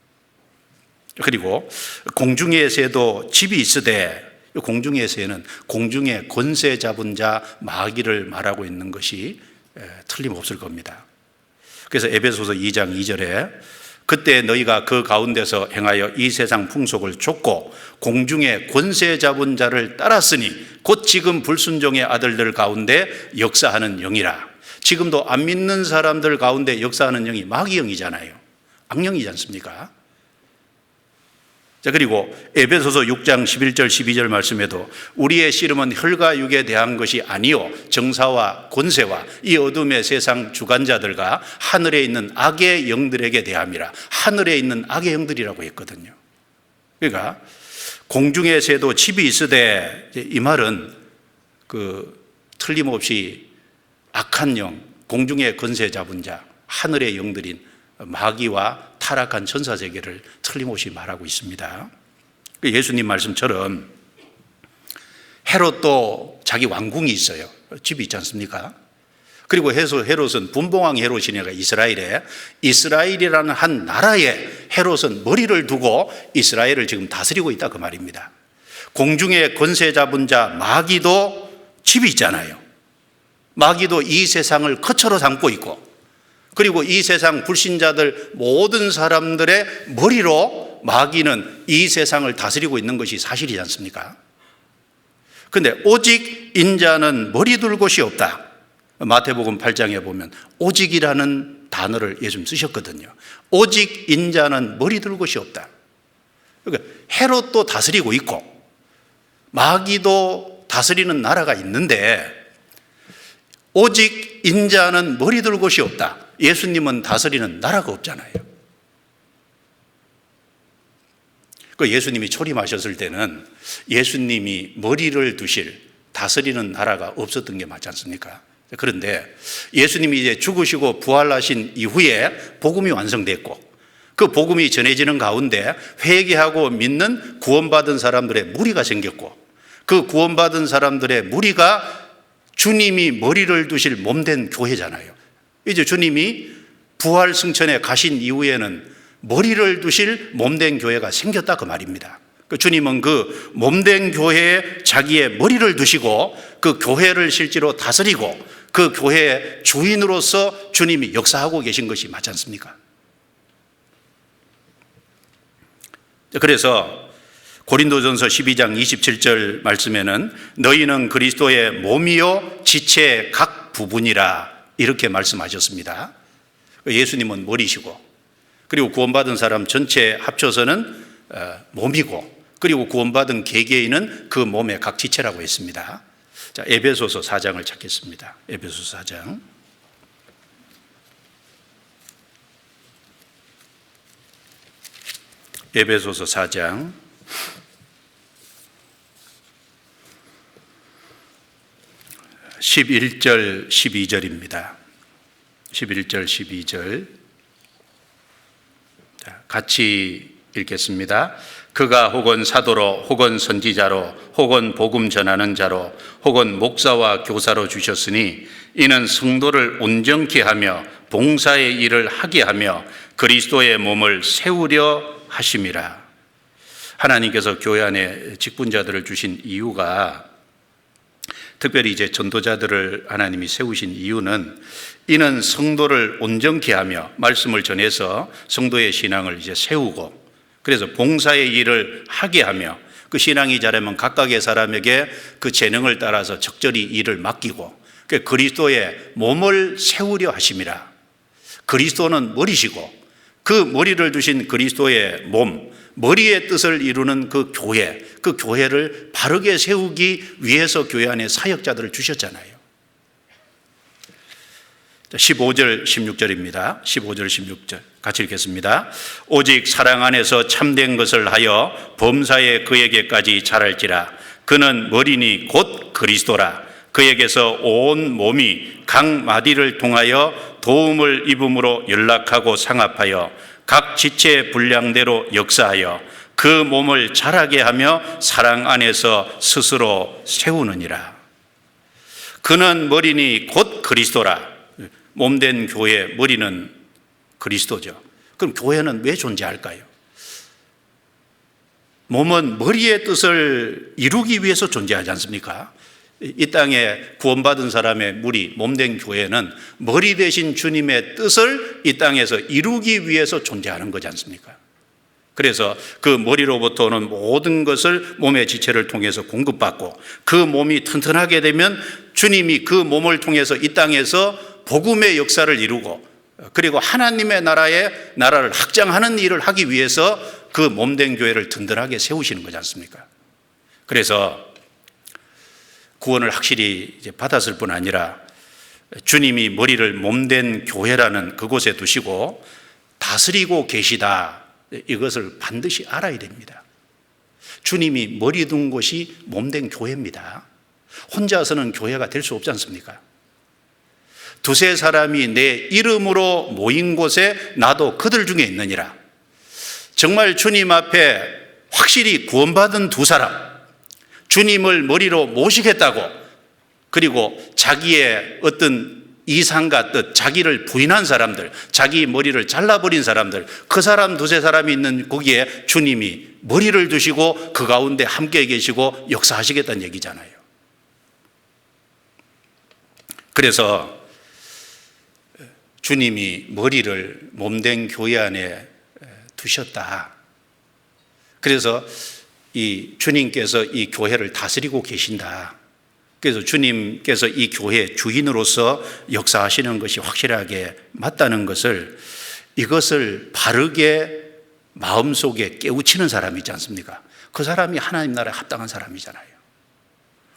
그리고 공중의 새도 집이 있으되 공중의 새는 공중의 권세 잡은 자 마귀를 말하고 있는 것이 틀림없을 겁니다. 그래서 에베소서 2장 2절에 그때 너희가 그 가운데서 행하여 이 세상 풍속을 좇고 공중의 권세 잡은 자를 따랐으니 곧 지금 불순종의 아들들 가운데 역사하는 영이라. 지금도 안 믿는 사람들 가운데 역사하는 영이 마귀 영이잖아요. 악령이지 않습니까? 자, 그리고 에베소서 6장 11절 12절 말씀에도 우리의 씨름은 혈과 육에 대한 것이 아니요 정사와 권세와 이 어둠의 세상 주관자들과 하늘에 있는 악의 영들에게 대함이라. 하늘에 있는 악의 영들이라고 했거든요. 그러니까 공중의 새도 집이 있으되, 이 말은 틀림없이 악한 영, 공중의 권세 잡은 자, 하늘의 영들인 마귀와 타락한 천사세계를 틀림없이 말하고 있습니다. 예수님 말씀처럼 헤롯도 자기 왕궁이 있어요. 집이 있지 않습니까? 그리고 헤롯은 분봉왕 헤롯이니까 이스라엘이라는 한 나라에 헤롯은 머리를 두고 이스라엘을 지금 다스리고 있다 그 말입니다. 공중의 권세 잡은 자 마귀도 집이 있잖아요. 마귀도 이 세상을 거처로 삼고 있고, 그리고 이 세상 불신자들 모든 사람들의 머리로 마귀는 이 세상을 다스리고 있는 것이 사실이지 않습니까? 그런데 오직 인자는 머리 둘 곳이 없다. 마태복음 8장에 보면 오직이라는 단어를 예수님 쓰셨거든요. 오직 인자는 머리 둘 곳이 없다. 그러니까 헤롯도 다스리고 있고 마귀도 다스리는 나라가 있는데 오직 인자는 머리 둘 곳이 없다. 예수님은 다스리는 나라가 없잖아요. 그 예수님이 초림하셨을 때는 예수님이 머리를 두실 다스리는 나라가 없었던 게 맞지 않습니까? 그런데 예수님이 이제 죽으시고 부활하신 이후에 복음이 완성됐고 그 복음이 전해지는 가운데 회개하고 믿는 구원받은 사람들의 무리가 생겼고 그 구원받은 사람들의 무리가 주님이 머리를 두실 몸된 교회잖아요. 이제 주님이 부활 승천에 가신 이후에는 머리를 두실 몸된 교회가 생겼다 그 말입니다. 주님은 그 몸된 교회에 자기의 머리를 두시고 그 교회를 실제로 다스리고 그 교회의 주인으로서 주님이 역사하고 계신 것이 맞지 않습니까? 그래서 고린도전서 12장 27절 말씀에는 너희는 그리스도의 몸이요 지체의 각 부분이라 이렇게 말씀하셨습니다. 예수님은 머리시고 그리고 구원받은 사람 전체 합쳐서는 몸이고 그리고 구원받은 개개인은 그 몸의 각 지체라고 했습니다. 자, 에베소서 4장을 찾겠습니다. 에베소서 4장. 에베소서 4장 11절 12절입니다. 11절 12절 같이 읽겠습니다. 그가 혹은 사도로 혹은 선지자로 혹은 복음 전하는 자로 혹은 목사와 교사로 주셨으니 이는 성도를 온전케 하며 봉사의 일을 하게 하며 그리스도의 몸을 세우려 하심이라. 하나님께서 교회 안에 직분자들을 주신 이유가 특별히 이제 전도자들을 하나님이 세우신 이유는 이는 성도를 온전케 하며 말씀을 전해서 성도의 신앙을 이제 세우고 그래서 봉사의 일을 하게 하며 그 신앙이 자라면 각각의 사람에게 그 재능을 따라서 적절히 일을 맡기고 그리스도의 몸을 세우려 하심이라. 그리스도는 머리시고 그 머리를 두신 그리스도의 몸, 머리의 뜻을 이루는 그 교회를 바르게 세우기 위해서 교회 안에 사역자들을 주셨잖아요. 15절 16절입니다. 15절 16절 같이 읽겠습니다. 오직 사랑 안에서 참된 것을 하여 범사에 그에게까지 자랄지라. 그는 머리니 곧 그리스도라. 그에게서 온 몸이 각 마디를 통하여 도움을 입음으로 연락하고 상합하여 각 지체의 분량대로 역사하여 그 몸을 자라게 하며 사랑 안에서 스스로 세우느니라. 그는 머리니 곧 그리스도라. 몸된 교회의 머리는 그리스도죠. 그럼 교회는 왜 존재할까요? 몸은 머리의 뜻을 이루기 위해서 존재하지 않습니까? 이 땅에 구원받은 사람의 무리, 몸된 교회는 머리 대신 주님의 뜻을 이 땅에서 이루기 위해서 존재하는 거지 않습니까? 그래서 그 머리로부터 오는 모든 것을 몸의 지체를 통해서 공급받고 그 몸이 튼튼하게 되면 주님이 그 몸을 통해서 이 땅에서 복음의 역사를 이루고 그리고 하나님의 나라를 확장하는 일을 하기 위해서 그 몸된 교회를 든든하게 세우시는 거지 않습니까? 그래서 구원을 확실히 이제 받았을 뿐 아니라 주님이 머리를 몸된 교회라는 그곳에 두시고 다스리고 계시다, 이것을 반드시 알아야 됩니다. 주님이 머리 둔 곳이 몸된 교회입니다. 혼자서는 교회가 될 수 없지 않습니까? 두세 사람이 내 이름으로 모인 곳에 나도 그들 중에 있느니라. 정말 주님 앞에 확실히 구원받은 두 사람, 주님을 머리로 모시겠다고, 그리고 자기의 어떤 이상과 뜻, 자기를 부인한 사람들, 자기 머리를 잘라버린 사람들, 그 사람 두세 사람이 있는 거기에 주님이 머리를 두시고 그 가운데 함께 계시고 역사하시겠다는 얘기잖아요. 그래서 주님이 머리를 몸된 교회 안에 두셨다. 그래서 이 주님께서 이 교회를 다스리고 계신다. 그래서 주님께서 이 교회의 주인으로서 역사하시는 것이 확실하게 맞다는 것을, 이것을 바르게 마음속에 깨우치는 사람이 있지 않습니까? 그 사람이 하나님 나라에 합당한 사람이잖아요.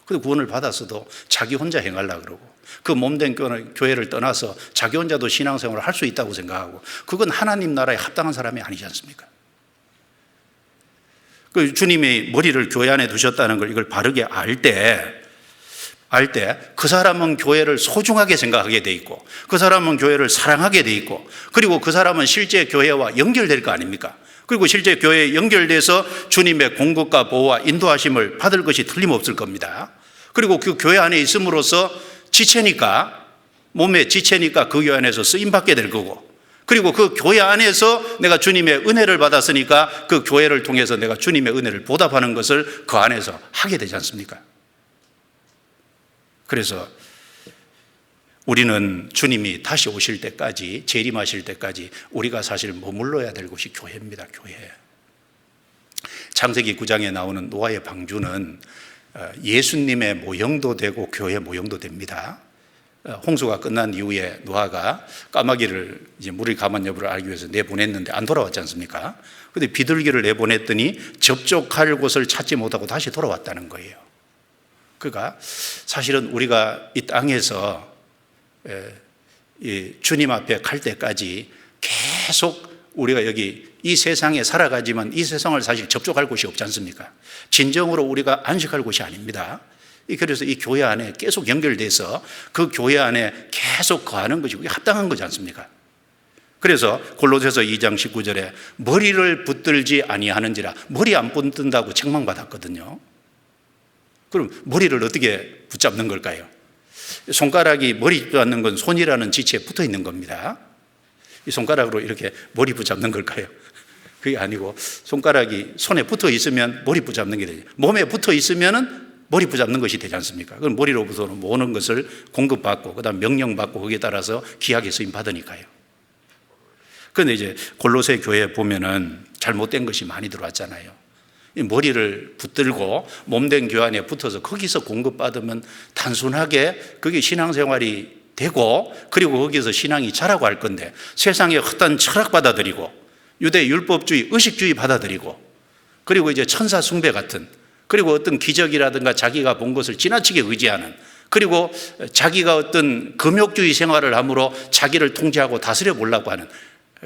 그래서 구원을 받았어도 자기 혼자 행하려고 그러고, 그 몸된 교회를 떠나서 자기 혼자도 신앙생활을 할 수 있다고 생각하고, 그건 하나님 나라에 합당한 사람이 아니지 않습니까? 그 주님이 머리를 교회 안에 두셨다는 걸, 이걸 바르게 알 때 그 사람은 교회를 소중하게 생각하게 돼 있고, 그 사람은 교회를 사랑하게 돼 있고, 그리고 그 사람은 실제 교회와 연결될 거 아닙니까? 그리고 실제 교회에 연결돼서 주님의 공급과 보호와 인도하심을 받을 것이 틀림없을 겁니다. 그리고 그 교회 안에 있음으로써 지체니까, 몸의 지체니까 그 교회 안에서 쓰임받게 될 거고, 그리고 그 교회 안에서 내가 주님의 은혜를 받았으니까 그 교회를 통해서 내가 주님의 은혜를 보답하는 것을 그 안에서 하게 되지 않습니까? 그래서 우리는 주님이 다시 오실 때까지, 재림하실 때까지 우리가 사실 머물러야 될 곳이 교회입니다. 교회. 창세기 9장에 나오는 노아의 방주는 예수님의 모형도 되고 교회의 모형도 됩니다. 홍수가 끝난 이후에 노아가 까마귀를, 이제 물이 가만 여부를 알기 위해서 내보냈는데 안 돌아왔지 않습니까? 그런데 비둘기를 내보냈더니 접촉할 곳을 찾지 못하고 다시 돌아왔다는 거예요. 그러니까 사실은 우리가 이 땅에서 주님 앞에 갈 때까지 계속 우리가 여기 이 세상에 살아가지만 이 세상을 사실 접촉할 곳이 없지 않습니까? 진정으로 우리가 안식할 곳이 아닙니다. 그래서 이 교회 안에 계속 연결돼서 그 교회 안에 계속 거하는 것이 합당한 거지 않습니까? 그래서 골로새서 2장 19절에 머리를 붙들지 아니하는지라, 머리 안 붙든다고 책망받았거든요. 그럼 머리를 어떻게 붙잡는 걸까요? 손가락이 머리 붙잡는 건 손이라는 지체에 붙어 있는 겁니다. 이 손가락으로 이렇게 머리 붙잡는 걸까요? 그게 아니고, 손가락이 손에 붙어 있으면 머리 붙잡는 게 되죠. 몸에 붙어 있으면은 머리 붙잡는 것이 되지 않습니까? 그럼 머리로부터는 모든 것을 공급받고, 그 다음 명령받고, 거기에 따라서 귀하게 쓰임 받으니까요. 그런데 이제 골로새 교회에 보면은 잘못된 것이 많이 들어왔잖아요. 이 머리를 붙들고 몸된 교회 안에 붙어서 거기서 공급받으면 단순하게 그게 신앙생활이 되고, 그리고 거기서 신앙이 자라고 할 건데, 세상에 헛된 철학 받아들이고, 유대 율법주의, 의식주의 받아들이고, 그리고 이제 천사 숭배 같은, 그리고 어떤 기적이라든가 자기가 본 것을 지나치게 의지하는, 그리고 자기가 어떤 금욕주의 생활을 함으로 자기를 통제하고 다스려 보려고 하는,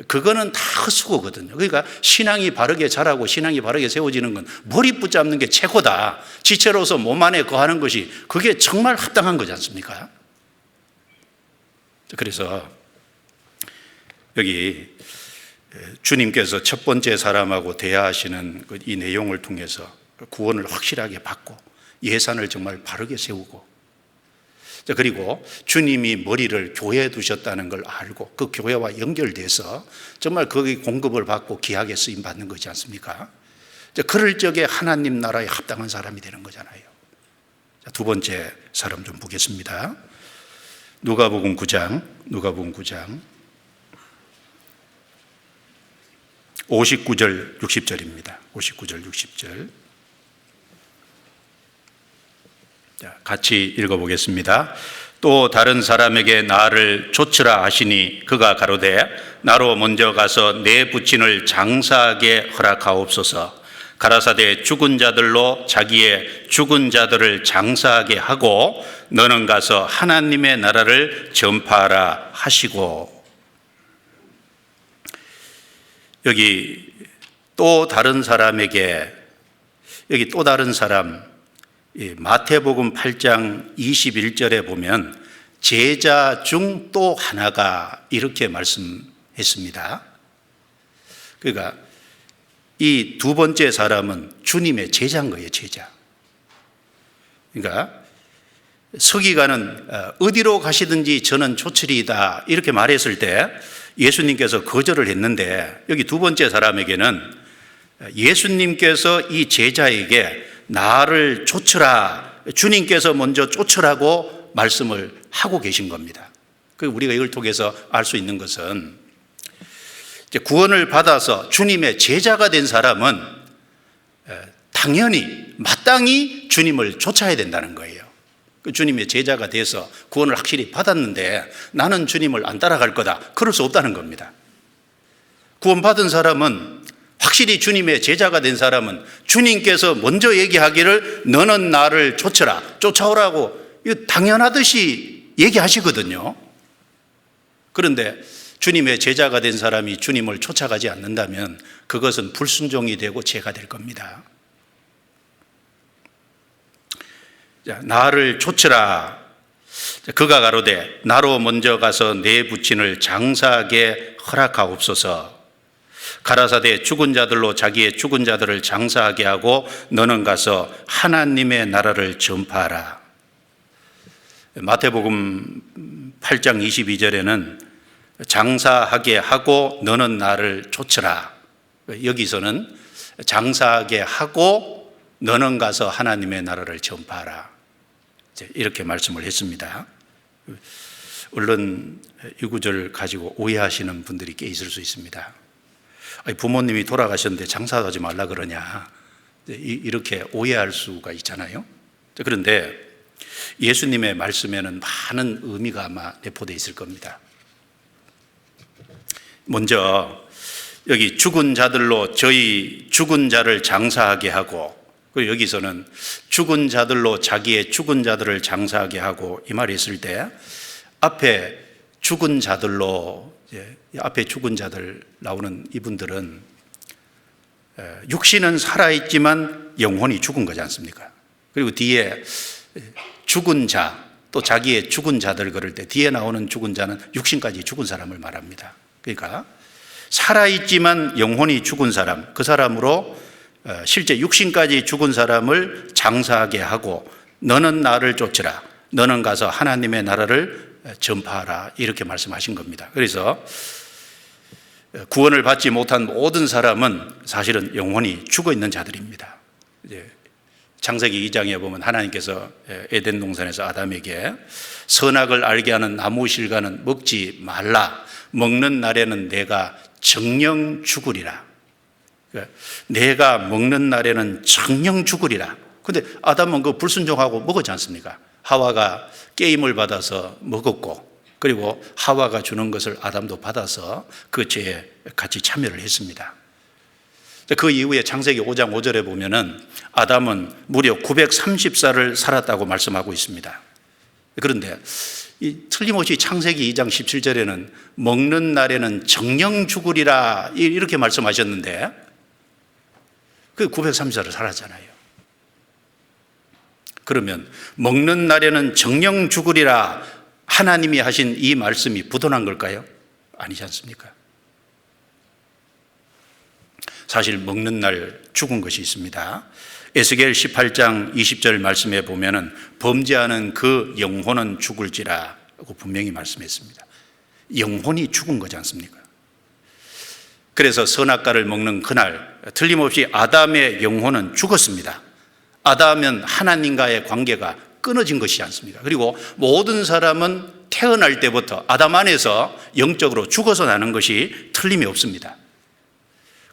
그거는 다 헛수고거든요. 그러니까 신앙이 바르게 자라고 신앙이 바르게 세워지는 건 머리 붙잡는 게 최고다. 지체로서 몸 안에 거하는 것이 그게 정말 합당한 거지 않습니까? 그래서 여기 주님께서 첫 번째 사람하고 대화하시는 이 내용을 통해서 구원을 확실하게 받고 예산을 정말 바르게 세우고, 그리고 주님이 머리를 교회에 두셨다는 걸 알고 그 교회와 연결돼서 정말 거기 공급을 받고 귀하게 쓰임 받는 거지 않습니까? 그럴 적에 하나님 나라에 합당한 사람이 되는 거잖아요. 두 번째 사람 좀 보겠습니다. 누가복음 9장 59절 60절입니다. 59절 60절. 자, 같이 읽어보겠습니다. 또 다른 사람에게 나를 좇으라 하시니 그가 가로되 나로 먼저 가서 내 부친을 장사하게 허락하옵소서. 가라사대 죽은 자들로 자기의 죽은 자들을 장사하게 하고 너는 가서 하나님의 나라를 전파하라 하시고. 여기 또 다른 사람에게, 여기 또 다른 사람, 마태복음 8장 21절에 보면 제자 중 또 하나가 이렇게 말씀했습니다. 그러니까 이 두 번째 사람은 주님의 제자인 거예요, 제자. 그러니까 서기관은 어디로 가시든지 저는 조치리이다 이렇게 말했을 때 예수님께서 거절을 했는데, 여기 두 번째 사람에게는 예수님께서 이 제자에게 나를 좇으라, 주님께서 먼저 쫓으라고 말씀을 하고 계신 겁니다. 우리가 이걸 통해서 알 수 있는 것은 구원을 받아서 주님의 제자가 된 사람은 당연히 마땅히 주님을 쫓아야 된다는 거예요. 주님의 제자가 돼서 구원을 확실히 받았는데 나는 주님을 안 따라갈 거다, 그럴 수 없다는 겁니다. 구원받은 사람은, 확실히 주님의 제자가 된 사람은 주님께서 먼저 얘기하기를 너는 나를 쫓으라, 쫓아오라고 이거 당연하듯이 얘기하시거든요. 그런데 주님의 제자가 된 사람이 주님을 쫓아가지 않는다면 그것은 불순종이 되고 죄가 될 겁니다. 자, 나를 쫓으라. 그가 가로되 나로 먼저 가서 내 부친을 장사하게 허락하옵소서. 가라사대 죽은 자들로 자기의 죽은 자들을 장사하게 하고 너는 가서 하나님의 나라를 전파하라. 마태복음 8장 22절에는 장사하게 하고 너는 나를 쫓으라. 여기서는 장사하게 하고 너는 가서 하나님의 나라를 전파하라, 이렇게 말씀을 했습니다. 물론 이 구절 가지고 오해하시는 분들이 꽤 있을 수 있습니다. 부모님이 돌아가셨는데 장사하지 말라 그러냐, 이렇게 오해할 수가 있잖아요. 그런데 예수님의 말씀에는 많은 의미가 아마 내포되어 있을 겁니다. 먼저 여기 죽은 자들로 저희 죽은 자를 장사하게 하고, 그리고 여기서는 죽은 자들로 자기의 죽은 자들을 장사하게 하고, 이 말이 있을 때 앞에 죽은 자들로, 앞에 죽은 자들 나오는 이분들은 육신은 살아있지만 영혼이 죽은 거지 않습니까? 그리고 뒤에 죽은 자, 또 자기의 죽은 자들 그럴 때 뒤에 나오는 죽은 자는 육신까지 죽은 사람을 말합니다. 그러니까 살아있지만 영혼이 죽은 사람, 그 사람으로 실제 육신까지 죽은 사람을 장사하게 하고 너는 나를 쫓으라, 너는 가서 하나님의 나라를 전파하라, 이렇게 말씀하신 겁니다. 그래서 구원을 받지 못한 모든 사람은 사실은 영혼이 죽어 있는 자들입니다. 창세기 2장에 보면 하나님께서 에덴 동산에서 아담에게 선악을 알게 하는 나무 실과는 먹지 말라, 먹는 날에는 내가 정령 죽으리라. 내가 먹는 날에는 정령 죽으리라. 근데 아담은 그 불순종하고 먹었지 않습니까? 하와가 게임을 받아서 먹었고, 그리고 하와가 주는 것을 아담도 받아서 그 죄에 같이 참여를 했습니다. 그 이후에 창세기 5장 5절에 보면은 아담은 무려 930살을 살았다고 말씀하고 있습니다. 그런데 틀림없이 창세기 2장 17절에는 먹는 날에는 정령 죽으리라 이렇게 말씀하셨는데 그 930살을 살았잖아요. 그러면 먹는 날에는 정령 죽으리라 하나님이 하신 이 말씀이 부도난 걸까요? 아니지 않습니까? 사실 먹는 날 죽은 것이 있습니다. 에스겔 18장 20절 말씀에 보면은 범죄하는 그 영혼은 죽을지라고 분명히 말씀했습니다. 영혼이 죽은 거지 않습니까? 그래서 선악과를 먹는 그날 틀림없이 아담의 영혼은 죽었습니다. 아담은 하나님과의 관계가 끊어진 것이지 않습니까? 그리고 모든 사람은 태어날 때부터 아담 안에서 영적으로 죽어서 나는 것이 틀림이 없습니다.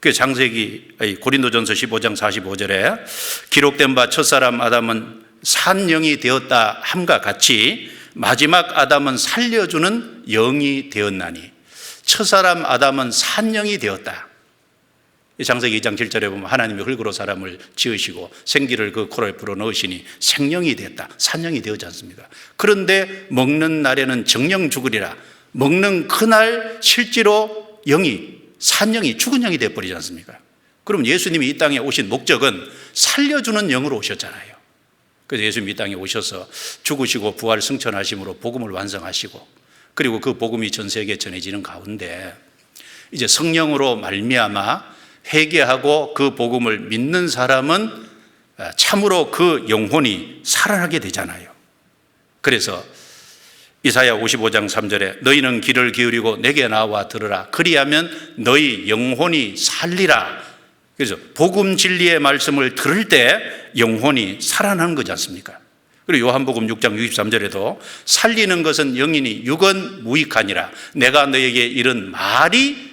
그 고린도전서 15장 45절에 기록된 바 첫사람 아담은 산 영이 되었다 함과 같이 마지막 아담은 살려주는 영이 되었나니 첫사람 아담은 산 영이 되었다. 창세기 2장 7절에 보면 하나님이 흙으로 사람을 지으시고 생기를 그 코를 불어넣으시니 생령이 되었다. 산령이 되었지 않습니까? 그런데 먹는 날에는 정령 죽으리라. 먹는 그날 실제로 산령이 죽은 영이 되어버리지 않습니까? 그럼 예수님이 이 땅에 오신 목적은 살려주는 영으로 오셨잖아요. 그래서 예수님이 이 땅에 오셔서 죽으시고 부활 승천하심으로 복음을 완성하시고 그리고 그 복음이 전 세계에 전해지는 가운데 이제 성령으로 말미암아 회개하고 그 복음을 믿는 사람은 참으로 그 영혼이 살아나게 되잖아요. 그래서 이사야 55장 3절에 너희는 귀를 기울이고 내게 나와 들으라. 그리하면 너희 영혼이 살리라. 그래서 복음 진리의 말씀을 들을 때 영혼이 살아나는 거지 않습니까? 그리고 요한복음 6장 63절에도 살리는 것은 영이니 육은 무익하니라. 내가 너에게 이른 말이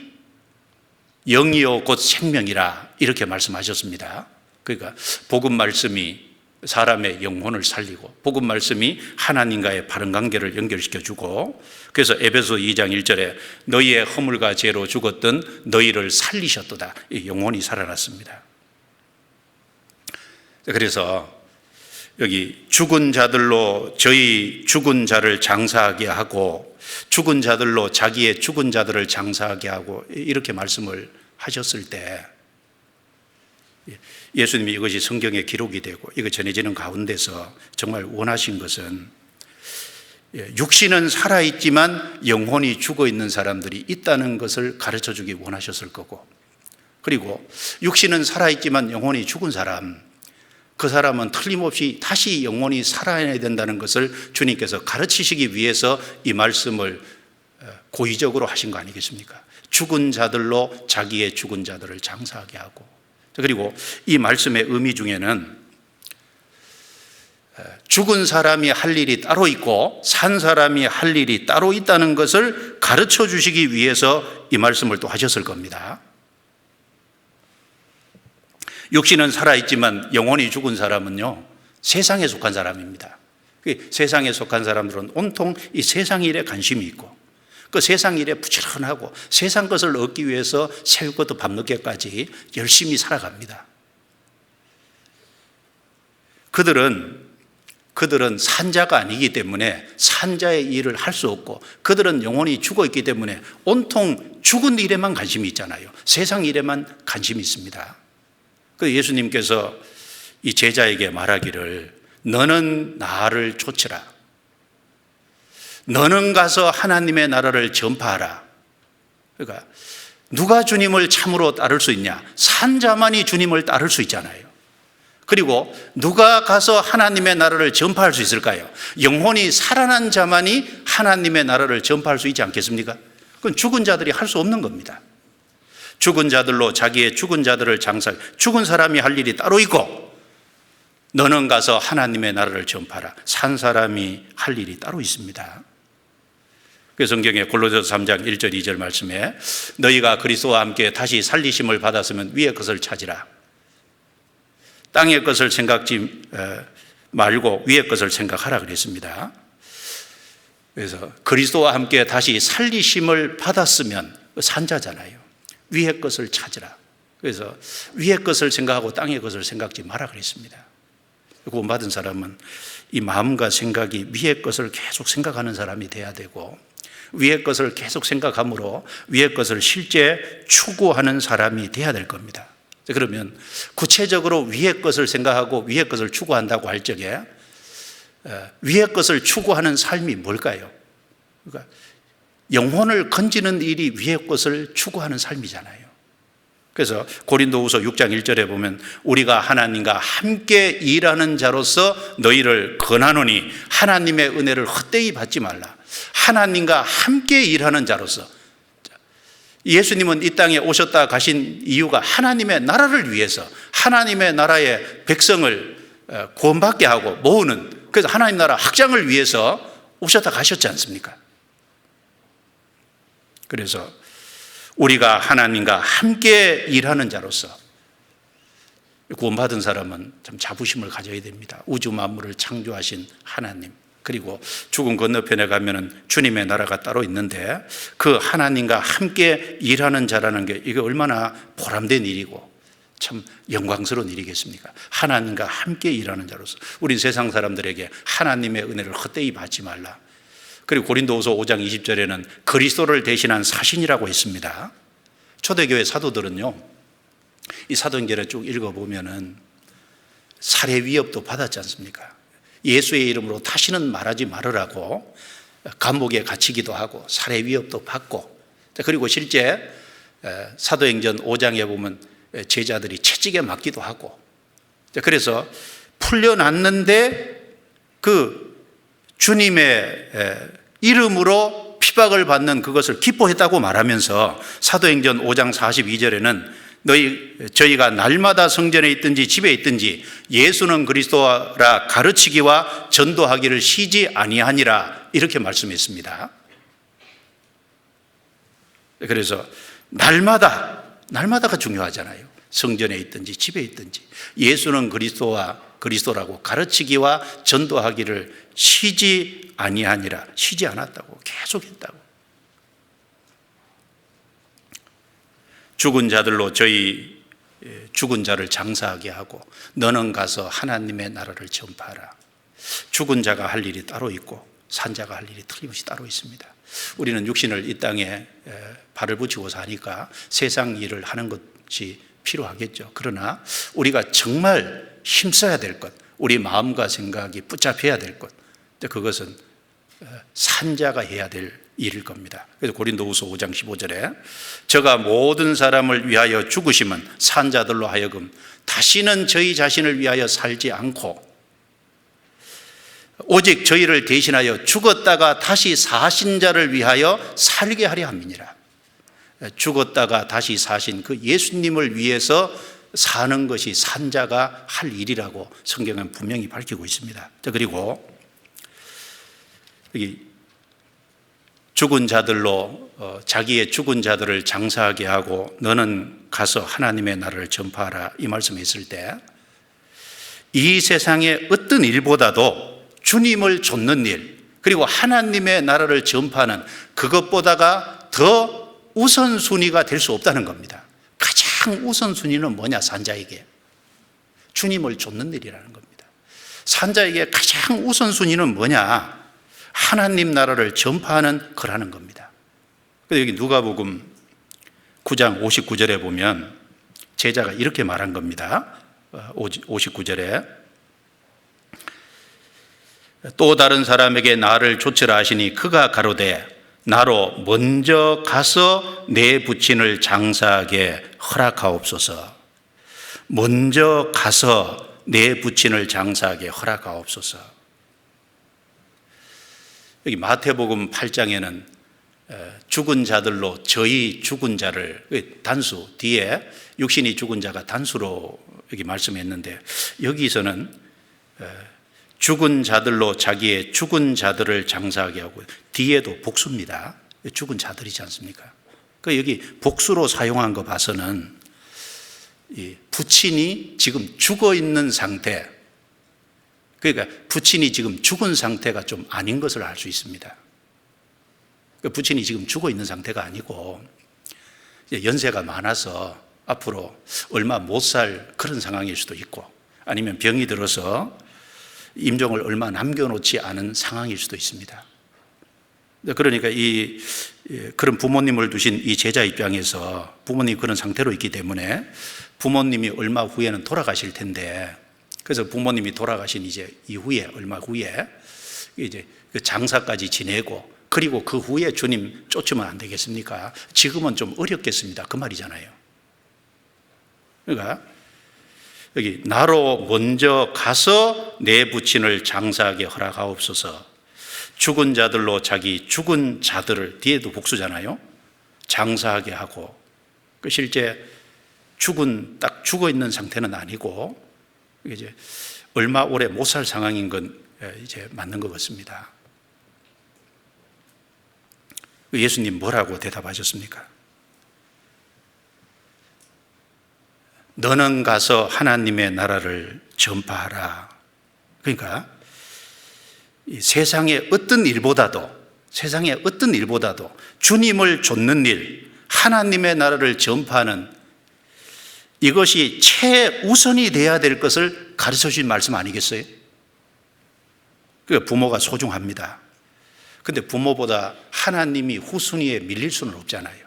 영이요 곧 생명이라 이렇게 말씀하셨습니다. 그러니까 복음 말씀이 사람의 영혼을 살리고 복음 말씀이 하나님과의 바른 관계를 연결시켜주고 그래서 에베소 2장 1절에 너희의 허물과 죄로 죽었던 너희를 살리셨도다. 영혼이 살아났습니다. 그래서 여기 죽은 자들로 저희 죽은 자를 장사하게 하고 죽은 자들로 자기의 죽은 자들을 장사하게 하고 이렇게 말씀을 하셨을 때 예수님이 이것이 성경에 기록이 되고 이거 전해지는 가운데서 정말 원하신 것은 육신은 살아있지만 영혼이 죽어있는 사람들이 있다는 것을 가르쳐주기 원하셨을 거고 그리고 육신은 살아있지만 영혼이 죽은 사람 그 사람은 틀림없이 다시 영혼이 살아나야 된다는 것을 주님께서 가르치시기 위해서 이 말씀을 고의적으로 하신 거 아니겠습니까? 죽은 자들로 자기의 죽은 자들을 장사하게 하고 그리고 이 말씀의 의미 중에는 죽은 사람이 할 일이 따로 있고 산 사람이 할 일이 따로 있다는 것을 가르쳐 주시기 위해서 이 말씀을 또 하셨을 겁니다. 육신은 살아있지만 영혼이 죽은 사람은요 세상에 속한 사람입니다. 세상에 속한 사람들은 온통 이 세상 일에 관심이 있고 그 세상 일에 부지런하고 세상 것을 얻기 위해서 새벽부터 밤늦게까지 열심히 살아갑니다. 그들은 산자가 아니기 때문에 산자의 일을 할 수 없고 그들은 영혼이 죽어있기 때문에 온통 죽은 일에만 관심이 있잖아요. 세상 일에만 관심이 있습니다. 그래서 예수님께서 이 제자에게 말하기를 너는 나를 좇으라. 너는 가서 하나님의 나라를 전파하라. 그러니까 누가 주님을 참으로 따를 수 있냐? 산자만이 주님을 따를 수 있잖아요. 그리고 누가 가서 하나님의 나라를 전파할 수 있을까요? 영혼이 살아난 자만이 하나님의 나라를 전파할 수 있지 않겠습니까? 그건 죽은 자들이 할 수 없는 겁니다. 죽은 자들로 자기의 죽은 자들을 장사하고 죽은 사람이 할 일이 따로 있고 너는 가서 하나님의 나라를 전파하라. 산 사람이 할 일이 따로 있습니다. 그래서 성경에 골로새서 3장 1절 2절 말씀에 너희가 그리스도와 함께 다시 살리심을 받았으면 위의 것을 찾으라. 땅의 것을 생각지 말고 위의 것을 생각하라 그랬습니다. 그래서 그리스도와 함께 다시 살리심을 받았으면 산자잖아요. 위의 것을 찾으라. 그래서 위의 것을 생각하고 땅의 것을 생각지 마라 그랬습니다. 구원받은 사람은 이 마음과 생각이 위의 것을 계속 생각하는 사람이 돼야 되고 위의 것을 계속 생각함으로 위의 것을 실제 추구하는 사람이 돼야 될 겁니다. 그러면 구체적으로 위의 것을 생각하고 위의 것을 추구한다고 할 적에 위의 것을 추구하는 삶이 뭘까요? 그러니까 영혼을 건지는 일이 위의 것을 추구하는 삶이잖아요. 그래서 고린도후서 6장 1절에 보면 우리가 하나님과 함께 일하는 자로서 너희를 권하노니 하나님의 은혜를 헛되이 받지 말라. 하나님과 함께 일하는 자로서 예수님은 이 땅에 오셨다 가신 이유가 하나님의 나라를 위해서 하나님의 나라의 백성을 구원받게 하고 모으는 그래서 하나님 나라 확장을 위해서 오셨다 가셨지 않습니까? 그래서 우리가 하나님과 함께 일하는 자로서 구원받은 사람은 참 자부심을 가져야 됩니다. 우주 만물을 창조하신 하나님, 그리고 죽음 건너편에 가면은 주님의 나라가 따로 있는데 그 하나님과 함께 일하는 자라는 게 이게 얼마나 보람된 일이고 참 영광스러운 일이겠습니까? 하나님과 함께 일하는 자로서 우리 세상 사람들에게 하나님의 은혜를 헛되이 받지 말라. 그리고 고린도후서 5장 20절에는 그리스도를 대신한 사신이라고 했습니다. 초대교회 사도들은요, 이 사도행전에 쭉 읽어보면은 살해 위협도 받았지 않습니까? 예수의 이름으로 다시는 말하지 말으라고 감옥에 갇히기도 하고 살해 위협도 받고, 그리고 실제 사도행전 5장에 보면 제자들이 채찍에 맞기도 하고, 그래서 풀려났는데 그 주님의 이름으로 핍박을 받는 그것을 기뻐했다고 말하면서 사도행전 5장 42절에는 저희가 날마다 성전에 있든지 집에 있든지 예수는 그리스도라 가르치기와 전도하기를 쉬지 아니하니라 이렇게 말씀했습니다. 그래서 날마다가 중요하잖아요. 성전에 있든지 집에 있든지 예수는 그리스도라고 가르치기와 전도하기를 쉬지 아니하니라, 쉬지 않았다고, 계속했다고. 죽은 자들로 저희 죽은 자를 장사하게 하고 너는 가서 하나님의 나라를 전파하라. 죽은 자가 할 일이 따로 있고 산자가 할 일이 틀림없이 따로 있습니다. 우리는 육신을 이 땅에 발을 붙이고 사니까 세상 일을 하는 것이 필요하겠죠. 그러나 우리가 정말 힘써야 될 것, 우리 마음과 생각이 붙잡혀야 될 것, 그것은 산자가 해야 될 일일 겁니다. 그래서 고린도후서 5장 15절에 저가 모든 사람을 위하여 죽으심은 산자들로 하여금 다시는 저희 자신을 위하여 살지 않고 오직 저희를 대신하여 죽었다가 다시 사신 자를 위하여 살게 하려 함이니라. 죽었다가 다시 사신 그 예수님을 위해서 사는 것이 산자가 할 일이라고 성경은 분명히 밝히고 있습니다. 그리고 여기 죽은 자들로 자기의 죽은 자들을 장사하게 하고 너는 가서 하나님의 나라를 전파하라, 이 말씀을 했을 때 이 세상의 어떤 일보다도 주님을 좇는 일, 그리고 하나님의 나라를 전파하는 그것보다가 더 우선순위가 될 수 없다는 겁니다. 가장 우선순위는 뭐냐? 산자에게 주님을 좇는 일이라는 겁니다. 산자에게 가장 우선순위는 뭐냐? 하나님 나라를 전파하는 거라는 겁니다. 여기 누가복음 9장 59절에 보면 제자가 이렇게 말한 겁니다. 59절에 또 다른 사람에게 나를 좇으라 하시니 그가 가로되 나로 먼저 가서 내 부친을 장사하게 허락하옵소서. 먼저 가서 내 부친을 장사하게 허락하옵소서. 여기 마태복음 8장에는 죽은 자들로 저희 죽은 자를, 단수 뒤에 육신이 죽은 자가 단수로 여기 말씀했는데 여기서는 죽은 자들로 자기의 죽은 자들을 장사하게 하고 뒤에도 복수입니다. 죽은 자들이지 않습니까? 여기 복수로 사용한 거 봐서는 이 부친이 지금 죽어 있는 상태, 그러니까 부친이 지금 죽은 상태가 좀 아닌 것을 알 수 있습니다. 부친이 지금 죽어 있는 상태가 아니고 연세가 많아서 앞으로 얼마 못 살 그런 상황일 수도 있고, 아니면 병이 들어서 임종을 얼마 남겨놓지 않은 상황일 수도 있습니다. 그러니까 그런 부모님을 두신 이 제자 입장에서 부모님이 그런 상태로 있기 때문에 부모님이 얼마 후에는 돌아가실 텐데, 그래서 부모님이 돌아가신 이제 이후에 얼마 후에 이제 그 장사까지 지내고, 그리고 그 후에 주님 쫓으면 안 되겠습니까? 지금은 좀 어렵겠습니다. 그 말이잖아요. 그러니까 여기 나로 먼저 가서 내 부친을 장사하게 허락하옵소서. 죽은 자들로 자기 죽은 자들을, 뒤에도 복수잖아요, 장사하게 하고, 실제 딱 죽어 있는 상태는 아니고 이제 얼마 오래 못 살 상황인 건 이제 맞는 것 같습니다. 예수님 뭐라고 대답하셨습니까? 너는 가서 하나님의 나라를 전파하라. 그러니까 이 세상의 어떤 일보다도 주님을 좇는 일, 하나님의 나라를 전파하는 이것이 최우선이 되어야 될 것을 가르쳐 주신 말씀 아니겠어요? 그러니까 부모가 소중합니다. 근데 부모보다 하나님이 후순위에 밀릴 수는 없잖아요.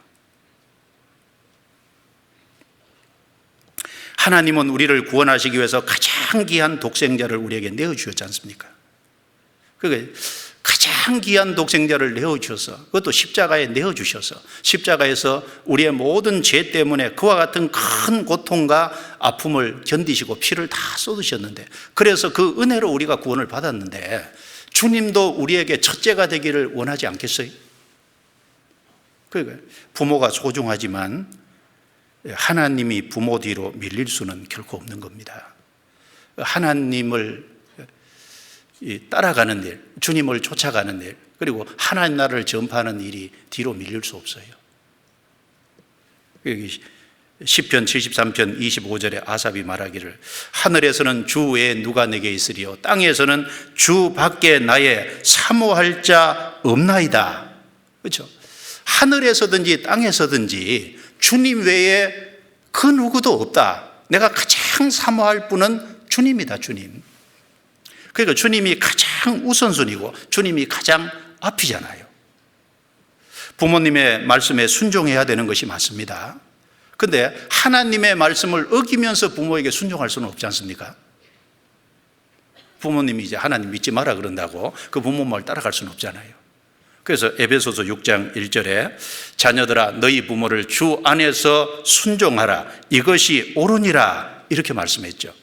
하나님은 우리를 구원하시기 위해서 가장 귀한 독생자를 우리에게 내어주셨지 않습니까? 그러니까 가장 귀한 독생자를 내어주셔서, 그것도 십자가에 내어주셔서, 십자가에서 우리의 모든 죄 때문에 그와 같은 큰 고통과 아픔을 견디시고 피를 다 쏟으셨는데, 그래서 그 은혜로 우리가 구원을 받았는데 주님도 우리에게 첫째가 되기를 원하지 않겠어요? 그러니까 부모가 소중하지만 하나님이 부모 뒤로 밀릴 수는 결코 없는 겁니다. 하나님을 따라가는 일, 주님을 쫓아가는 일, 그리고 하나님 나라를 전파하는 일이 뒤로 밀릴 수 없어요. 여기 시편 73편 25절에 아삽이 말하기를 하늘에서는 주 외에 누가 내게 있으리요 땅에서는 주 밖에 나의 사모할 자 없나이다. 그렇죠? 하늘에서든지 땅에서든지 주님 외에 그 누구도 없다. 내가 가장 사모할 분은 주님이다. 주님. 그러니까 주님이 가장 우선순위고 주님이 가장 앞이잖아요. 부모님의 말씀에 순종해야 되는 것이 맞습니다. 그런데 하나님의 말씀을 어기면서 부모에게 순종할 수는 없지 않습니까? 부모님이 이제 하나님 믿지 마라 그런다고 그 부모 말 따라갈 수는 없잖아요. 그래서 에베소서 6장 1절에 자녀들아 너희 부모를 주 안에서 순종하라 이것이 옳으니라 이렇게 말씀했죠.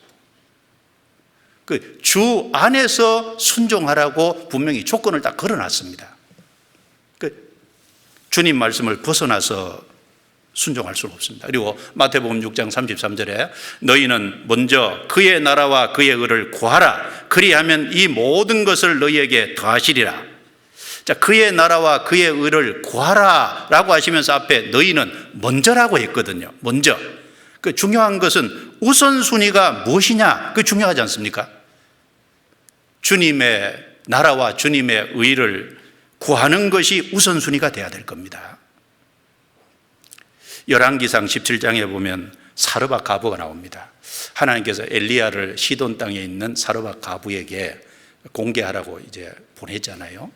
그 주 안에서 순종하라고 분명히 조건을 딱 걸어놨습니다. 그 주님 말씀을 벗어나서 순종할 수는 없습니다. 그리고 마태복음 6장 33절에 너희는 먼저 그의 나라와 그의 의를 구하라 그리하면 이 모든 것을 너희에게 더하시리라. 자, 그의 나라와 그의 의를 구하라 라고 하시면서 앞에 너희는 먼저라고 했거든요. 먼저. 그 중요한 것은 우선순위가 무엇이냐? 그게 중요하지 않습니까? 주님의 나라와 주님의 의를 구하는 것이 우선순위가 돼야 될 겁니다. 열왕기상 17장에 보면 사르밧 가부가 나옵니다. 하나님께서 엘리야를 시돈 땅에 있는 사르밧 가부에게 공개하라고 이제 보냈잖아요.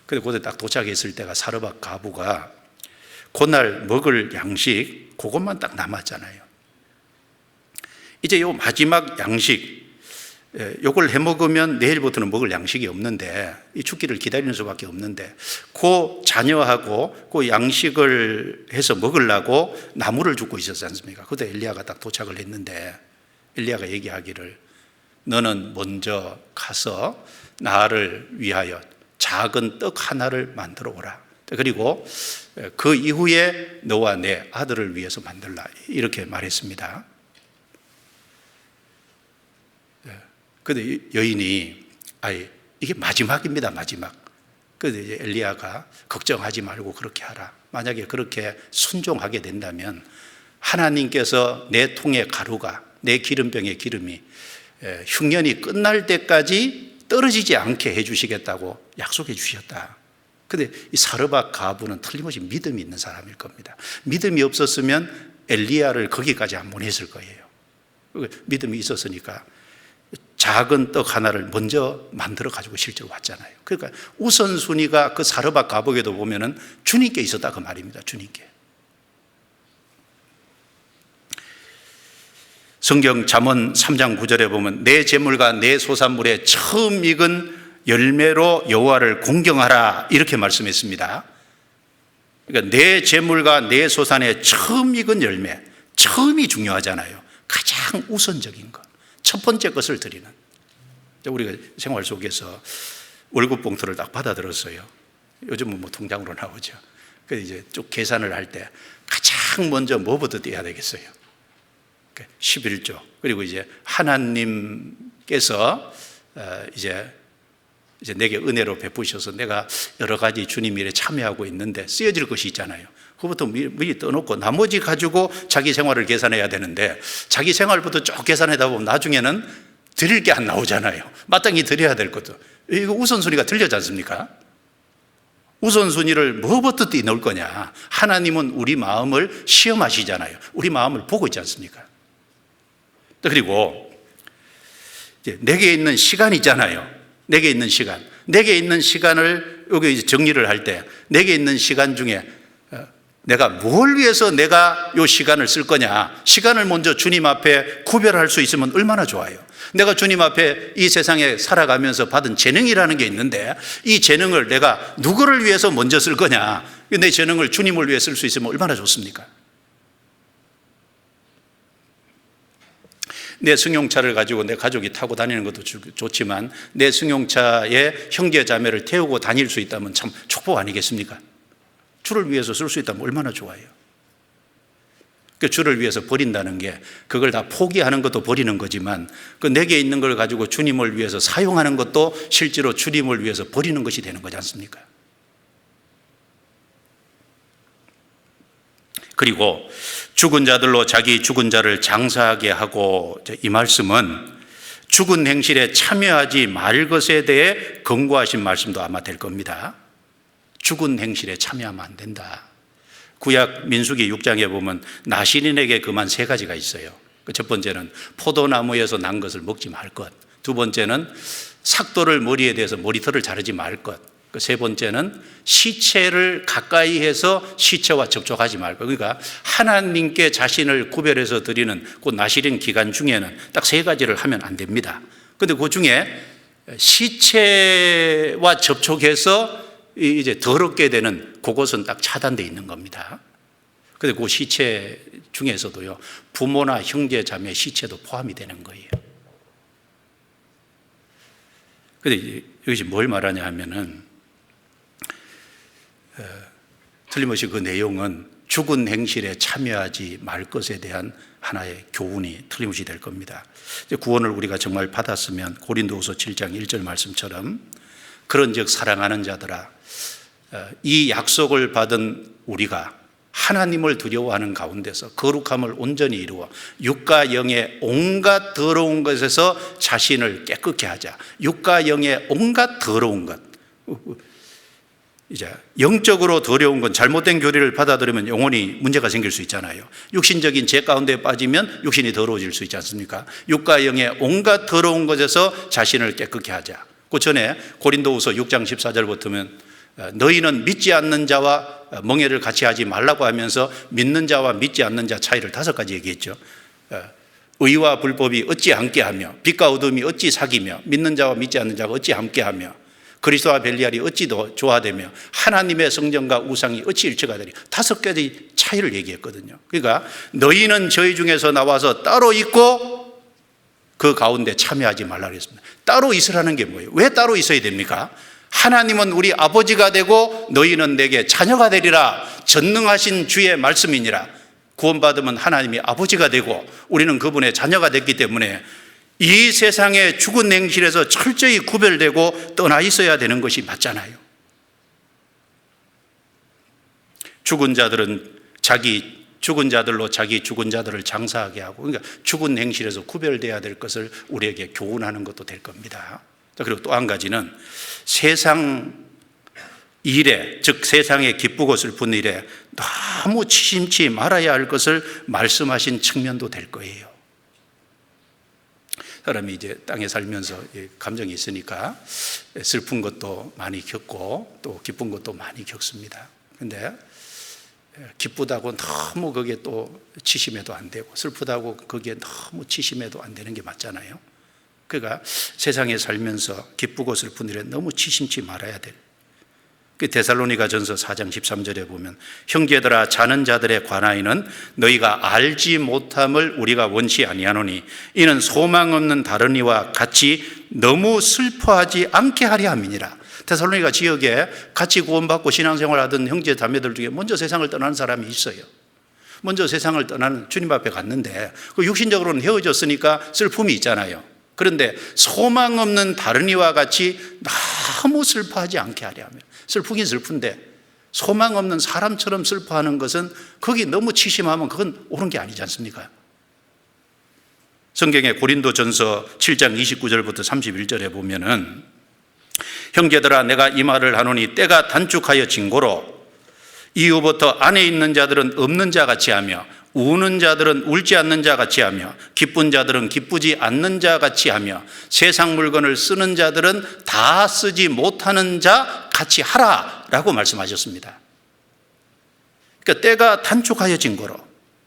그런데 그때 딱 도착했을 때가 사르밧 가부가 그날 먹을 양식 그것만 딱 남았잖아요. 이제 요 마지막 양식 요걸 해 먹으면 내일부터는 먹을 양식이 없는데 이 죽기를 기다리는 수밖에 없는데 그 자녀하고 그 양식을 해서 먹으려고 나무를 줍고 있었지 않습니까? 그때 엘리야가 딱 도착을 했는데 엘리야가 얘기하기를 너는 먼저 가서 나를 위하여 작은 떡 하나를 만들어 오라. 그리고 그 이후에 너와 내 아들을 위해서 만들라. 이렇게 말했습니다. 그런데 여인이 이게 마지막입니다. 마지막. 그런데 이제 엘리야가 걱정하지 말고 그렇게 하라. 만약에 그렇게 순종하게 된다면 하나님께서 내 통의 가루가 내 기름병의 기름이 흉년이 끝날 때까지 떨어지지 않게 해주시겠다고 약속해 주셨다. 그런데 이 사르밧 가부는 틀림없이 믿음이 있는 사람일 겁니다. 믿음이 없었으면 엘리야를 거기까지 안 보냈을 거예요. 믿음이 있었으니까 작은 떡 하나를 먼저 만들어 가지고 실제로 왔잖아요. 그러니까 우선순위가 그 사르밧 가부에도 보면은 주님께 있었다 그 말입니다. 주님께. 성경 잠언 3장 9절에 보면 내 재물과 내 소산물에 처음 익은 열매로 여호와를 공경하라 이렇게 말씀했습니다. 그러니까 내 재물과 내 소산에 처음 익은 열매, 처음이 중요하잖아요. 가장 우선적인 것, 첫 번째 것을 드리는. 우리가 생활 속에서 월급 봉투를 딱 받아들었어요. 요즘은 뭐 통장으로 나오죠. 그래서 이제 쭉 계산을 할 때 가장 먼저 뭐부터 떼야 되겠어요? 11조. 그리고 이제 하나님께서 이제 이제 내게 은혜로 베푸셔서 내가 여러 가지 주님 일에 참여하고 있는데 쓰여질 것이 있잖아요. 그것부터 미리 떠놓고 나머지 가지고 자기 생활을 계산해야 되는데 자기 생활부터 쭉 계산하다 보면 나중에는 드릴 게 안 나오잖아요. 마땅히 드려야 될 것도. 이거 우선순위가 틀리지 않습니까? 우선순위를 뭐부터 띄놓을 거냐. 하나님은 우리 마음을 시험하시잖아요. 우리 마음을 보고 있지 않습니까? 그리고 이제 내게 있는 시간 있잖아요. 내게 있는 시간. 내게 있는 시간을 여기 이제 정리를 할 때 내게 있는 시간 중에 내가 뭘 위해서 내가 이 시간을 쓸 거냐. 시간을 먼저 주님 앞에 구별할 수 있으면 얼마나 좋아요. 내가 주님 앞에 이 세상에 살아가면서 받은 재능이라는 게 있는데 이 재능을 내가 누구를 위해서 먼저 쓸 거냐. 내 재능을 주님을 위해 쓸 수 있으면 얼마나 좋습니까? 내 승용차를 가지고 내 가족이 타고 다니는 것도 좋지만 내 승용차에 형제 자매를 태우고 다닐 수 있다면 참 축복 아니겠습니까? 주를 위해서 쓸 수 있다면 얼마나 좋아요. 그 주를 위해서 버린다는 게 그걸 다 포기하는 것도 버리는 거지만 그 내게 있는 걸 가지고 주님을 위해서 사용하는 것도 실제로 주님을 위해서 버리는 것이 되는 거지 않습니까? 그리고 죽은 자들로 자기 죽은 자를 장사하게 하고, 이 말씀은 죽은 행실에 참여하지 말 것에 대해 권고하신 말씀도 아마 될 겁니다. 죽은 행실에 참여하면 안 된다. 구약 민수기 6장에 보면 나시린에게 금한 3가지가 있어요. 첫 번째는 포도나무에서 난 것을 먹지 말 것. 두 번째는 삭도를 머리에 대서 머리털을 자르지 말 것. 세 번째는 시체를 가까이 해서 시체와 접촉하지 말 것. 그러니까 하나님께 자신을 구별해서 드리는 그 나시린 기간 중에는 딱 3가지를 하면 안 됩니다. 그런데 그 중에 시체와 접촉해서 이제 더럽게 되는 그것은 딱 차단되어 있는 겁니다. 그런데 그 시체 중에서도요, 부모나 형제 자매 시체도 포함이 되는 거예요. 그런데 여기서 뭘 말하냐 하면은 틀림없이 그 내용은 죽은 행실에 참여하지 말 것에 대한 하나의 교훈이 틀림없이 될 겁니다. 구원을 우리가 정말 받았으면 고린도후서 7장 1절 말씀처럼 그런즉 사랑하는 자들아, 이 약속을 받은 우리가 하나님을 두려워하는 가운데서 거룩함을 온전히 이루어 육과 영의 온갖 더러운 것에서 자신을 깨끗게 하자. 육과 영의 온갖 더러운 것. 이제 영적으로 더러운 건 잘못된 교리를 받아들이면 영혼이 문제가 생길 수 있잖아요. 육신적인 죄 가운데 빠지면 육신이 더러워질 수 있지 않습니까? 육과 영의 온갖 더러운 것에서 자신을 깨끗게 하자. 그 전에 고린도후서 6장 14절부터면 너희는 믿지 않는 자와 멍해를 같이 하지 말라고 하면서 믿는 자와 믿지 않는 자 차이를 5가지 얘기했죠. 의와 불법이 어찌 함께하며 빛과 어둠이 어찌 사귀며 믿는 자와 믿지 않는 자가 어찌 함께하며 그리스도와 벨리알이 어찌 더 조화되며 하나님의 성전과 우상이 어찌 일치가 되리. 5가지 차이를 얘기했거든요. 그러니까 너희는 저희 중에서 나와서 따로 있고 그 가운데 참여하지 말라고 했습니다. 따로 있으라는 게 뭐예요? 왜 따로 있어야 됩니까? 하나님은 우리 아버지가 되고 너희는 내게 자녀가 되리라. 전능하신 주의 말씀이니라. 구원받으면 하나님이 아버지가 되고 우리는 그분의 자녀가 됐기 때문에 이 세상의 죽은 행실에서 철저히 구별되고 떠나 있어야 되는 것이 맞잖아요. 죽은 자들은 죽은 자들로 자기 죽은 자들을 장사하게 하고, 그러니까 죽은 행실에서 구별돼야 될 것을 우리에게 교훈하는 것도 될 겁니다. 그리고 또 한 가지는 세상 일에, 즉 세상의 기쁘고 슬픈 일에 너무 치심치 말아야 할 것을 말씀하신 측면도 될 거예요. 사람이 이제 땅에 살면서 감정이 있으니까 슬픈 것도 많이 겪고 또 기쁜 것도 많이 겪습니다. 그런데 기쁘다고 너무 거기에 또 치심해도 안 되고 슬프다고 거기에 너무 치심해도 안 되는 게 맞잖아요. 그러니까 세상에 살면서 기쁘고 슬픈 일에 너무 치심치 말아야 될. 그 데살로니가 전서 4장 13절에 보면 형제들아 자는 자들에 관하여는 너희가 알지 못함을 우리가 원치 아니하노니 이는 소망 없는 다른 이와 같이 너무 슬퍼하지 않게 하려 함이니라. 데살로니가 지역에 같이 구원받고 신앙생활하던 형제 자매들 중에 먼저 세상을 떠나는 사람이 있어요. 먼저 세상을 떠나는 주님 앞에 갔는데 그 육신적으로는 헤어졌으니까 슬픔이 있잖아요. 그런데 소망 없는 다른 이와 같이 너무 슬퍼하지 않게 하려 하며, 슬프긴 슬픈데 소망 없는 사람처럼 슬퍼하는 것은 거기 너무 치심하면 그건 옳은 게 아니지 않습니까? 성경의 고린도전서 7장 29절부터 31절에 보면은 형제들아 내가 이 말을 하노니 때가 단축하여 진고로 이후부터 안에 있는 자들은 없는 자 같이 하며 우는 자들은 울지 않는 자 같이 하며 기쁜 자들은 기쁘지 않는 자 같이 하며 세상 물건을 쓰는 자들은 다 쓰지 못하는 자 같이 하라라고 말씀하셨습니다. 그러니까 때가 단축하여진 거로,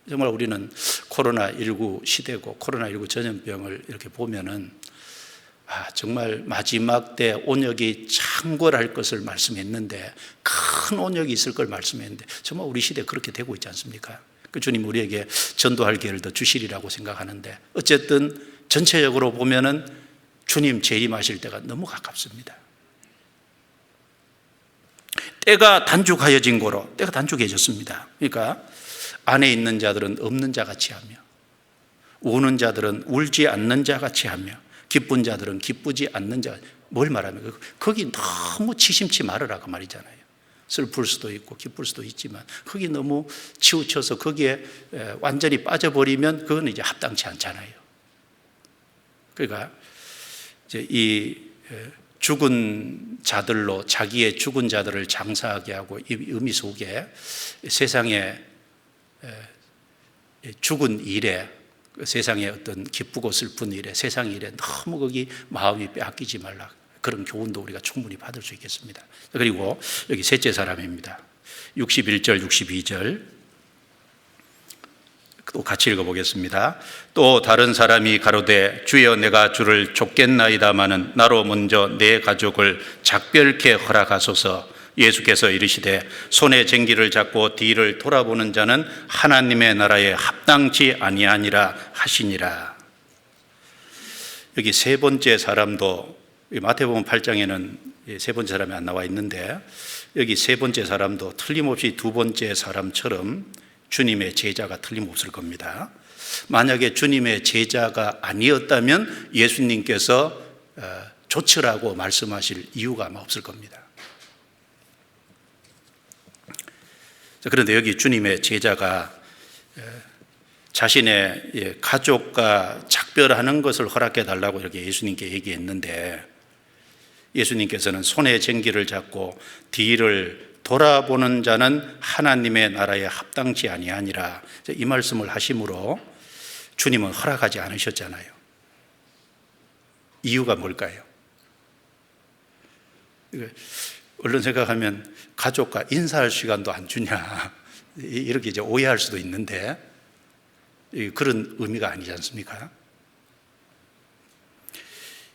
정말 우리는 코로나19 시대고 코로나19 전염병을 이렇게 보면은 정말 마지막 때 온역이 창궐할 것을 말씀했는데, 큰 온역이 있을 걸 말씀했는데 정말 우리 시대 그렇게 되고 있지 않습니까? 그 주님 우리에게 전도할 기회를 더 주시리라고 생각하는데, 어쨌든 전체적으로 보면은 주님 재림하실 때가 너무 가깝습니다. 때가 단축하여진 고로, 때가 단축해졌습니다. 그러니까 안에 있는 자들은 없는 자 같이 하며 우는 자들은 울지 않는 자 같이 하며 기쁜 자들은 기쁘지 않는 자. 뭘 말하면 거기 너무 치심치 말으라고 말이잖아요. 슬플 수도 있고 기쁠 수도 있지만 거기 너무 치우쳐서 거기에 완전히 빠져버리면 그건 이제 합당치 않잖아요. 그러니까 이제 이 죽은 자들로 자기의 죽은 자들을 장사하게 하고, 이 의미 속에 세상에 죽은 일에, 세상의 어떤 기쁘고 슬픈 일에, 세상 일에 너무 거기 마음이 빼앗기지 말라, 그런 교훈도 우리가 충분히 받을 수 있겠습니다. 그리고 여기 셋째 사람입니다. 61절 62절 또 같이 읽어보겠습니다. 또 다른 사람이 가로되 주여 내가 주를 쫓겠나이다마는 나로 먼저 내 가족을 작별케 허락하소서. 예수께서 이르시되 손에 쟁기를 잡고 뒤를 돌아보는 자는 하나님의 나라에 합당치 아니하니라 하시니라. 여기 세 번째 사람도, 마태복음 8장에는 세 번째 사람이 안 나와 있는데 여기 세 번째 사람도 틀림없이 두 번째 사람처럼 주님의 제자가 틀림없을 겁니다. 만약에 주님의 제자가 아니었다면 예수님께서 조치라고 말씀하실 이유가 아마 없을 겁니다. 그런데 여기 주님의 제자가 자신의 가족과 작별하는 것을 허락해 달라고 이렇게 예수님께 얘기했는데, 예수님께서는 손에 쟁기를 잡고 뒤를 돌아보는 자는 하나님의 나라에 합당치 아니하니라, 이 말씀을 하심으로 주님은 허락하지 않으셨잖아요. 이유가 뭘까요? 얼른 생각하면 가족과 인사할 시간도 안 주냐, 이렇게 이제 오해할 수도 있는데 그런 의미가 아니지 않습니까?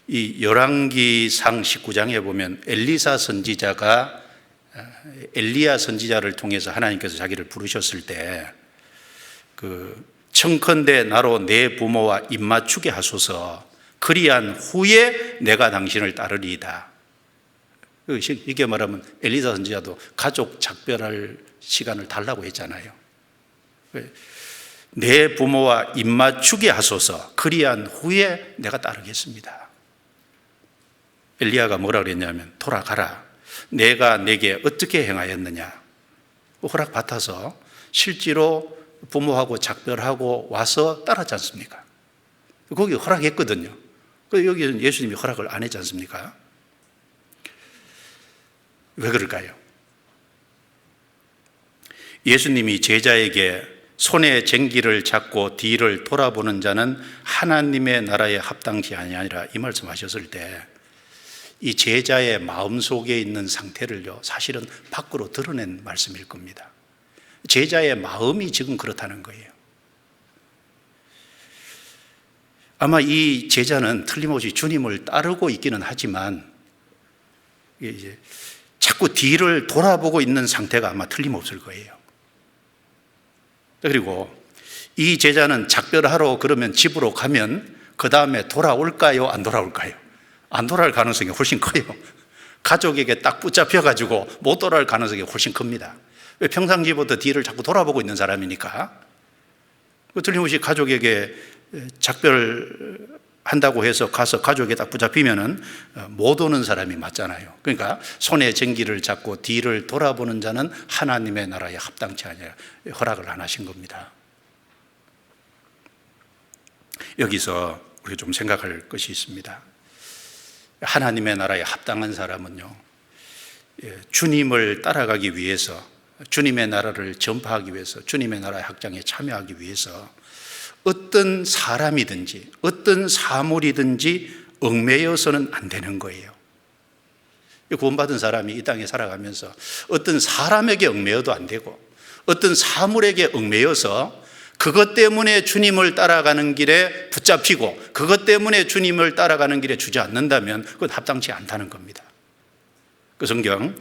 이 열왕기상 19장에 보면 엘리사 선지자가 엘리야 선지자를 통해서 하나님께서 자기를 부르셨을 때 청컨대 나로 내 부모와 입맞추게 하소서. 그리한 후에 내가 당신을 따르리이다. 이게 말하면 엘리사 선지자도 가족 작별할 시간을 달라고 했잖아요. 내 부모와 입맞추게 하소서. 그리한 후에 내가 따르겠습니다. 엘리야가 뭐라 그랬냐면 돌아가라. 내가 내게 어떻게 행하였느냐. 허락받아서 실제로 부모하고 작별하고 와서 따랐지 않습니까? 거기 허락했거든요. 여기는 예수님이 허락을 안 했지 않습니까? 왜 그럴까요? 예수님이 제자에게 손에 쟁기를 잡고 뒤를 돌아보는 자는 하나님의 나라에 합당치 아니하니라 이 말씀하셨을 때 이 제자의 마음속에 있는 상태를요 사실은 밖으로 드러낸 말씀일 겁니다. 제자의 마음이 지금 그렇다는 거예요. 아마 이 제자는 틀림없이 주님을 따르고 있기는 하지만 이제 자꾸 뒤를 돌아보고 있는 상태가 아마 틀림없을 거예요. 그리고 이 제자는 작별하러 그러면 집으로 가면 그 다음에 돌아올까요? 안 돌아올까요? 안 돌아올 가능성이 훨씬 커요. 가족에게 딱 붙잡혀가지고 못 돌아올 가능성이 훨씬 큽니다. 왜? 평상시부터 뒤를 자꾸 돌아보고 있는 사람이니까. 틀림없이 가족에게 작별하러 한다고 해서 가서 가족에 딱 붙잡히면은 못 오는 사람이 맞잖아요. 그러니까 손에 전기를 잡고 뒤를 돌아보는 자는 하나님의 나라에 합당치 아니라 허락을 안 하신 겁니다. 여기서 우리가 좀 생각할 것이 있습니다. 하나님의 나라에 합당한 사람은요, 주님을 따라가기 위해서, 주님의 나라를 전파하기 위해서, 주님의 나라의 확장에 참여하기 위해서 어떤 사람이든지 어떤 사물이든지 얽매여서는 안 되는 거예요. 구원받은 사람이 이 땅에 살아가면서 어떤 사람에게 얽매여도 안 되고 어떤 사물에게 얽매여서 그것 때문에 주님을 따라가는 길에 붙잡히고 그것 때문에 주님을 따라가는 길에 주저앉는다면 그건 합당치 않다는 겁니다. 그 성경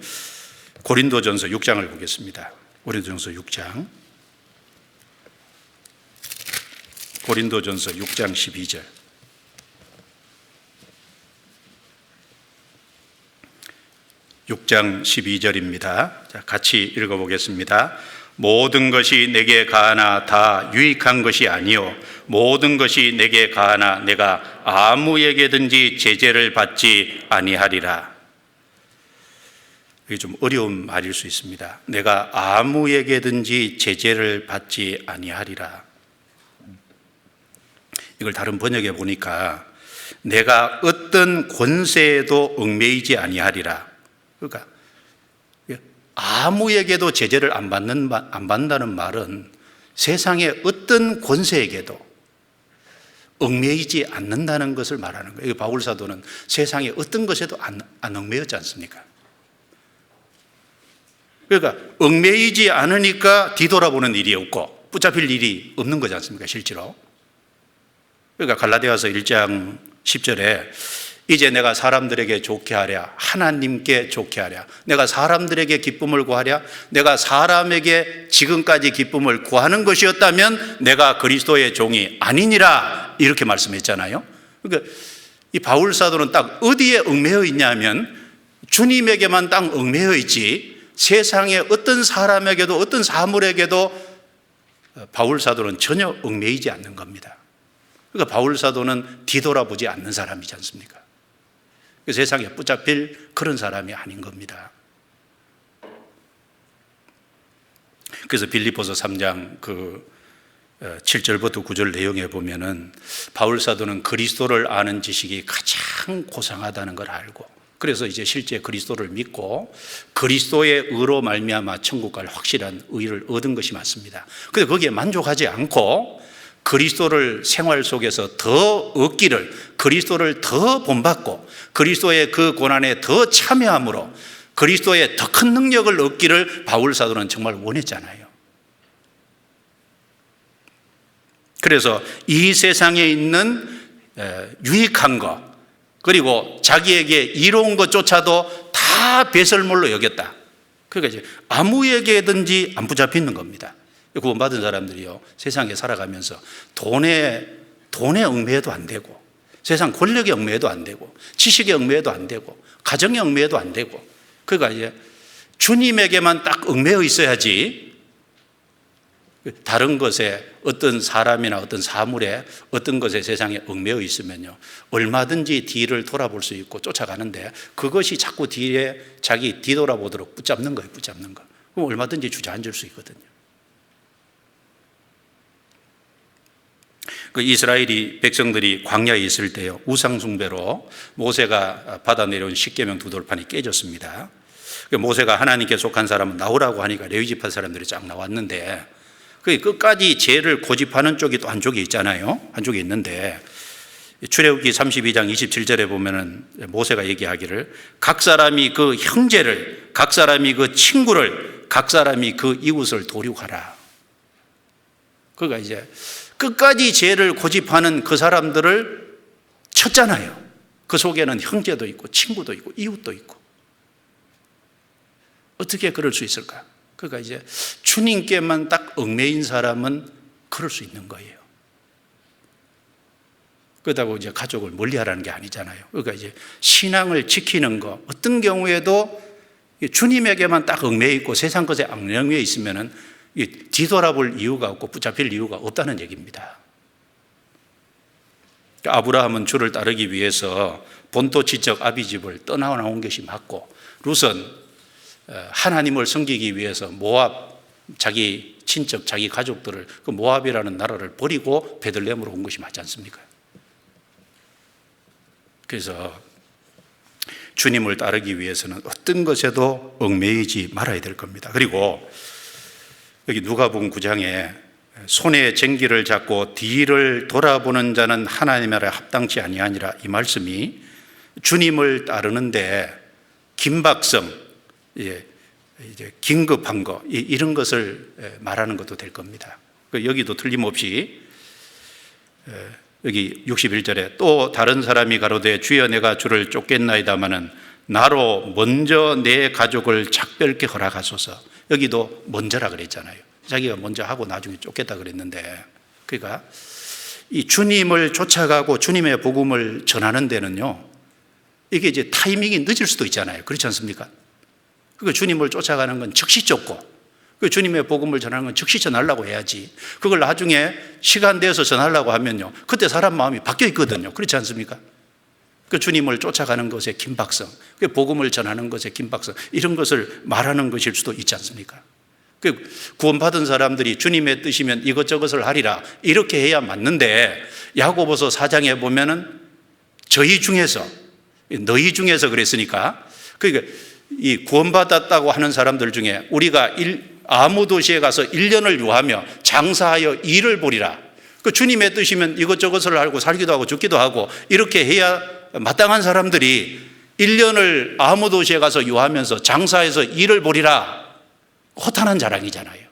고린도전서 6장을 보겠습니다. 고린도전서 6장, 고린도전서 6장 12절. (6장 12절입니다) 자, 같이 읽어보겠습니다. 모든 것이 내게 가하나 다 유익한 것이 아니요 모든 것이 내게 가하나 내가 아무에게든지 제재를 받지 아니하리라. 이게 좀 어려운 말일 수 있습니다. 내가 아무에게든지 제재를 받지 아니하리라. 이걸 다른 번역에 보니까 내가 어떤 권세에도 얽매이지 아니하리라. 그러니까 아무에게도 제재를 안 받는다는 말은 세상의 어떤 권세에게도 얽매이지 않는다는 것을 말하는 거예요. 바울 사도는 세상의 어떤 것에도 안 얽매였지 않습니까? 그러니까 얽매이지 않으니까 뒤돌아보는 일이 없고 붙잡힐 일이 없는 거지 않습니까, 실제로? 그러니까 갈라디아서 1장 10절에 이제 내가 사람들에게 좋게 하랴, 하나님께 좋게 하랴, 내가 사람들에게 기쁨을 구하랴, 내가 사람에게 지금까지 기쁨을 구하는 것이었다면 내가 그리스도의 종이 아니니라, 이렇게 말씀했잖아요. 그러니까 이 바울 사도는 딱 어디에 얽매여 있냐면 주님에게만 딱 얽매여 있지 세상의 어떤 사람에게도 어떤 사물에게도 바울 사도는 전혀 얽매이지 않는 겁니다. 그러니까 바울 사도는 뒤돌아보지 않는 사람이지 않습니까? 세상에 붙잡힐 그런 사람이 아닌 겁니다. 그래서 빌립보서 3장 7절부터 9절 내용에 보면은 바울 사도는 그리스도를 아는 지식이 가장 고상하다는 걸 알고, 그래서 이제 실제 그리스도를 믿고 그리스도의 의로 말미암아 천국 갈 확실한 의를 얻은 것이 맞습니다. 그런데 거기에 만족하지 않고 그리스도를 생활 속에서 더 얻기를, 그리스도를 더 본받고 그리스도의 그 고난에 더 참여함으로 그리스도의 더 큰 능력을 얻기를 바울 사도는 정말 원했잖아요. 그래서 이 세상에 있는 유익한 것, 그리고 자기에게 이로운 것조차도 다 배설물로 여겼다. 그러니까 이제 아무에게든지 안 붙잡히는 겁니다. 구원받은 사람들이요, 세상에 살아가면서 돈에 얽매여도 안 되고, 세상 권력에 얽매여도 안 되고, 지식에 얽매여도 안 되고, 가정에 얽매여도 안 되고, 그러니까 이제 주님에게만 딱 얽매여 있어야지 다른 것에, 어떤 사람이나 어떤 사물에, 어떤 것에 세상에 얽매여 있으면요 얼마든지 뒤를 돌아볼 수 있고 쫓아가는데 그것이 자꾸 뒤에 자기 뒤돌아보도록 붙잡는 거예요. 붙잡는 거. 그럼 얼마든지 주저앉을 수 있거든요. 그 이스라엘이 백성들이 광야에 있을 때요, 우상 숭배로 모세가 받아 내려온 십계명 두 돌판이 깨졌습니다. 모세가 하나님께 속한 사람은 나오라고 하니까 레위 지파 사람들이 쫙 나왔는데, 그 끝까지 죄를 고집하는 쪽이 또 한쪽에 있잖아요. 한쪽에 있는데 출애굽기 32장 27절에 보면은 모세가 얘기하기를 각 사람이 그 형제를, 각 사람이 그 친구를, 각 사람이 그 이웃을 도륙하라. 그러니까 이제 끝까지 죄를 고집하는 그 사람들을 쳤잖아요. 그 속에는 형제도 있고 친구도 있고 이웃도 있고. 어떻게 그럴 수 있을까? 그러니까 이제 주님께만 딱 얽매인 사람은 그럴 수 있는 거예요. 그렇다고 이제 가족을 멀리하라는 게 아니잖아요. 그러니까 이제 신앙을 지키는 거, 어떤 경우에도 주님에게만 딱 얽매여 있고 세상 것에 얽매여 있으면은 뒤돌아볼 이유가 없고 붙잡힐 이유가 없다는 얘기입니다. 아브라함은 주를 따르기 위해서 본토 지적 아비집을 떠나온 것이 맞고, 룻은 하나님을 섬기기 위해서 모압, 자기 친척, 자기 가족들을 그 모압이라는 나라를 버리고 베들레헴으로 온 것이 맞지 않습니까? 그래서 주님을 따르기 위해서는 어떤 것에도 얽매이지 말아야 될 겁니다. 그리고 여기 누가복음 9장에 손에 쟁기를 잡고 뒤를 돌아보는 자는 하나님의 나라에 합당치 아니하니라, 이 말씀이 주님을 따르는데 긴박성, 이제 긴급한 거, 이런 것을 말하는 것도 될 겁니다. 여기도 틀림없이 여기 61절에 또 다른 사람이 가로되 주여 내가 주를 쫓겠나이다마는 나로 먼저 내 가족을 작별케 허락하소서. 여기도 먼저라 그랬잖아요. 자기가 먼저 하고 나중에 쫓겠다 그랬는데, 그러니까 이 주님을 쫓아가고 주님의 복음을 전하는 데는요, 이게 이제 타이밍이 늦을 수도 있잖아요. 그렇지 않습니까? 그러니까 주님을 쫓아가는 건 즉시 쫓고, 그 주님의 복음을 전하는 건 즉시 전하려고 해야지, 그걸 나중에 시간 내서 전하려고 하면요, 그때 사람 마음이 바뀌어 있거든요. 그렇지 않습니까? 그 주님을 쫓아가는 것의 긴박성, 그 복음을 전하는 것의 긴박성, 이런 것을 말하는 것일 수도 있지 않습니까? 그 구원받은 사람들이 주님의 뜻이면 이것저것을 하리라, 이렇게 해야 맞는데, 야고보서 4장에 보면은 저희 중에서, 너희 중에서 그랬으니까, 그러니까 이 구원받았다고 하는 사람들 중에 우리가 아무 도시에 가서 1년을 유하며 장사하여 일을 보리라, 그 주님의 뜻이면 이것저것을 알고 살기도 하고 죽기도 하고 이렇게 해야 마땅한 사람들이 1년을 아무 도시에 가서 유하면서 장사해서 일을 보리라, 허탄한 자랑이잖아요.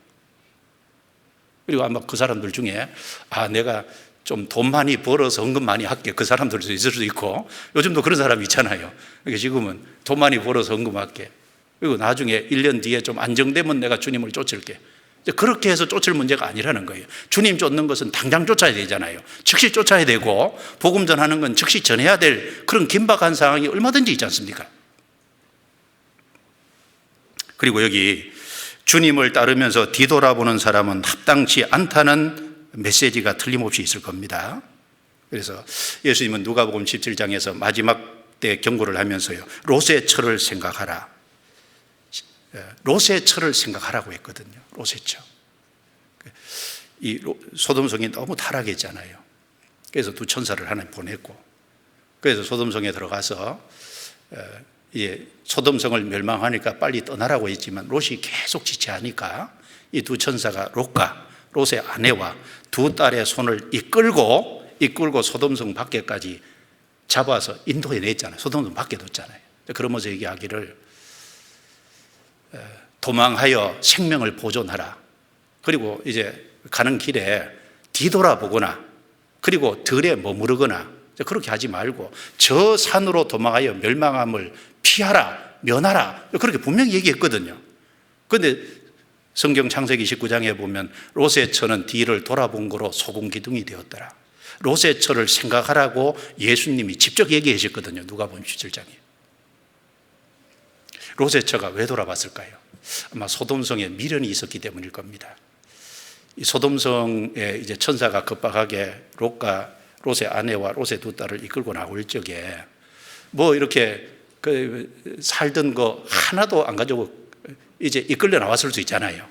그리고 아마 그 사람들 중에 내가 좀 돈 많이 벌어서 헌금 많이 할게, 그 사람들도 있을 수도 있고, 요즘도 그런 사람이 있잖아요. 그러니까 지금은 돈 많이 벌어서 헌금할게, 그리고 나중에 1년 뒤에 좀 안정되면 내가 주님을 쫓을게, 그렇게 해서 쫓을 문제가 아니라는 거예요. 주님 쫓는 것은 당장 쫓아야 되잖아요. 즉시 쫓아야 되고, 복음 전하는 건 즉시 전해야 될 그런 긴박한 상황이 얼마든지 있지 않습니까? 그리고 여기 주님을 따르면서 뒤돌아보는 사람은 합당치 않다는 메시지가 틀림없이 있을 겁니다. 그래서 예수님은 누가복음 17장에서 마지막 때 경고를 하면서요, 롯의 처를 생각하라, 롯의 처를 생각하라고 했거든요. 롯의 처. 이 소돔성이 너무 타락했잖아요. 그래서 두 천사를 하나님 보냈고, 그래서 소돔성에 들어가서 소돔성을 멸망하니까 빨리 떠나라고 했지만 롯이 계속 지체하니까 이 두 천사가 롯의 아내와 두 딸의 손을 이끌고 소돔성 밖에까지 잡아서 인도해 냈잖아요. 소돔성 밖에 뒀잖아요. 그러면서 얘기하기를 도망하여 생명을 보존하라, 그리고 이제 가는 길에 뒤돌아보거나 그리고 들에 머무르거나 그렇게 하지 말고 저 산으로 도망하여 멸망함을 피하라, 면하라, 그렇게 분명히 얘기했거든요. 그런데 성경 창세기 19장에 보면 롯의 처는 뒤를 돌아본 거로 소금 기둥이 되었더라. 롯의 처를 생각하라고 예수님이 직접 얘기하셨거든요. 누가복음 17장에. 롯의 처가 왜 돌아봤을까요? 아마 소돔성에 미련이 있었기 때문일 겁니다. 이 소돔성에 이제 천사가 급박하게 롯의 아내와 롯의 두 딸을 이끌고 나올 적에 뭐 이렇게 살던 거 하나도 안 가지고 이제 이끌려 나왔을 수 있잖아요.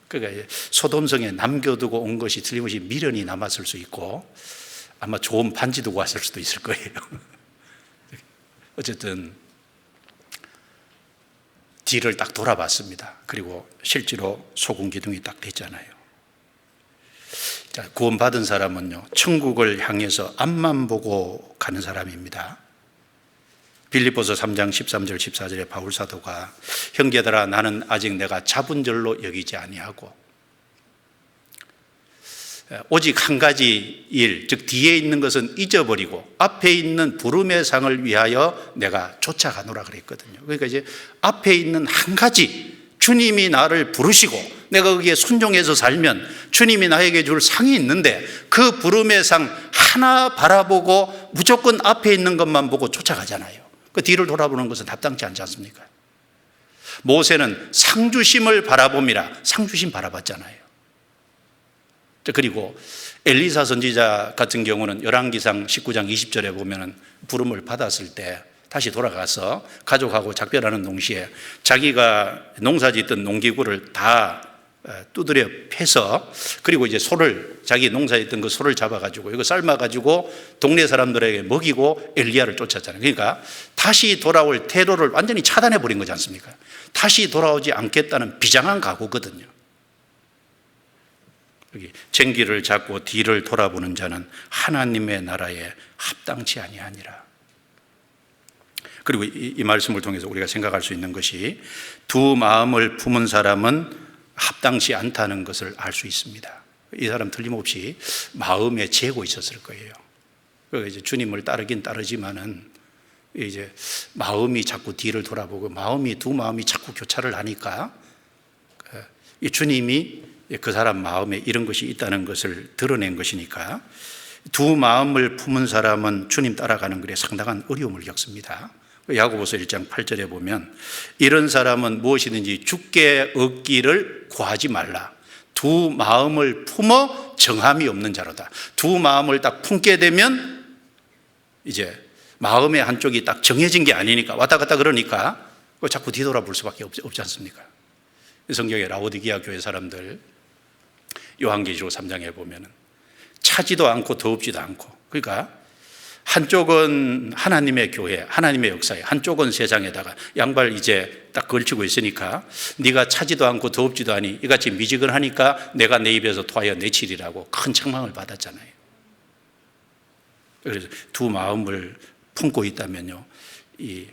그러니까 소돔성에 남겨두고 온 것이 틀림없이 미련이 남았을 수 있고, 아마 좋은 반지 두고 왔을 수도 있을 거예요. 어쨌든 뒤를 딱 돌아봤습니다. 그리고 실제로 소금 기둥이 딱 됐잖아요. 자, 구원받은 사람은요, 천국을 향해서 앞만 보고 가는 사람입니다. 빌립보서 3장 13절 14절에 바울 사도가 형제들아 나는 아직 내가 잡은 줄로 여기지 아니하고 오직 한 가지 일, 즉 뒤에 있는 것은 잊어버리고 앞에 있는 부름의 상을 위하여 내가 쫓아가노라 그랬거든요. 그러니까 이제 앞에 있는 한 가지, 주님이 나를 부르시고 내가 거기에 순종해서 살면 주님이 나에게 줄 상이 있는데 그 부름의 상 하나 바라보고 무조건 앞에 있는 것만 보고 쫓아가잖아요. 그 뒤를 돌아보는 것은 합당치 않지 않습니까? 모세는 상주심을 바라봅니다. 상주심 바라봤잖아요. 그리고 엘리사 선지자 같은 경우는 열왕기상 19장 20절에 보면은 부름을 받았을 때 다시 돌아가서 가족하고 작별하는 동시에 자기가 농사짓던 농기구를 다 두드려 패서, 그리고 이제 소를, 자기 농사짓던 그 소를 잡아가지고 이거 삶아가지고 동네 사람들에게 먹이고 엘리야를 쫓았잖아요. 그러니까 다시 돌아올 태도를 완전히 차단해 버린 거지 않습니까? 다시 돌아오지 않겠다는 비장한 각오거든요. 여기 쟁기를 잡고 뒤를 돌아보는 자는 하나님의 나라에 합당치 아니하니라. 그리고 이 말씀을 통해서 우리가 생각할 수 있는 것이, 두 마음을 품은 사람은 합당치 않다는 것을 알 수 있습니다. 이 사람 틀림없이 마음에 재고 있었을 거예요. 그래서 이제 주님을 따르긴 따르지만은 이제 마음이 자꾸 뒤를 돌아보고 두 마음이 자꾸 교차를 하니까 이 주님이 그 사람 마음에 이런 것이 있다는 것을 드러낸 것이니까, 두 마음을 품은 사람은 주님 따라가는 길에 상당한 어려움을 겪습니다. 야고보서 1장 8절에 보면, 이런 사람은 무엇이든지 주께 얻기를 구하지 말라. 두 마음을 품어 정함이 없는 자로다. 두 마음을 딱 품게 되면 이제 마음의 한쪽이 딱 정해진 게 아니니까 왔다 갔다 그러니까 자꾸 뒤돌아볼 수밖에 없지 않습니까? 성경의 라오디게아 교회 사람들 요한계시록 3장에 보면은 차지도 않고 더웁지도 않고, 그러니까 한쪽은 하나님의 교회, 하나님의 역사에, 한쪽은 세상에다가 양발 이제 딱 걸치고 있으니까 네가 차지도 않고 더웁지도 않니 이같이 미지근하니까 내가 내 입에서 토하여 내치리라고 큰 책망을 받았잖아요. 그래서 두 마음을 품고 있다면요, 이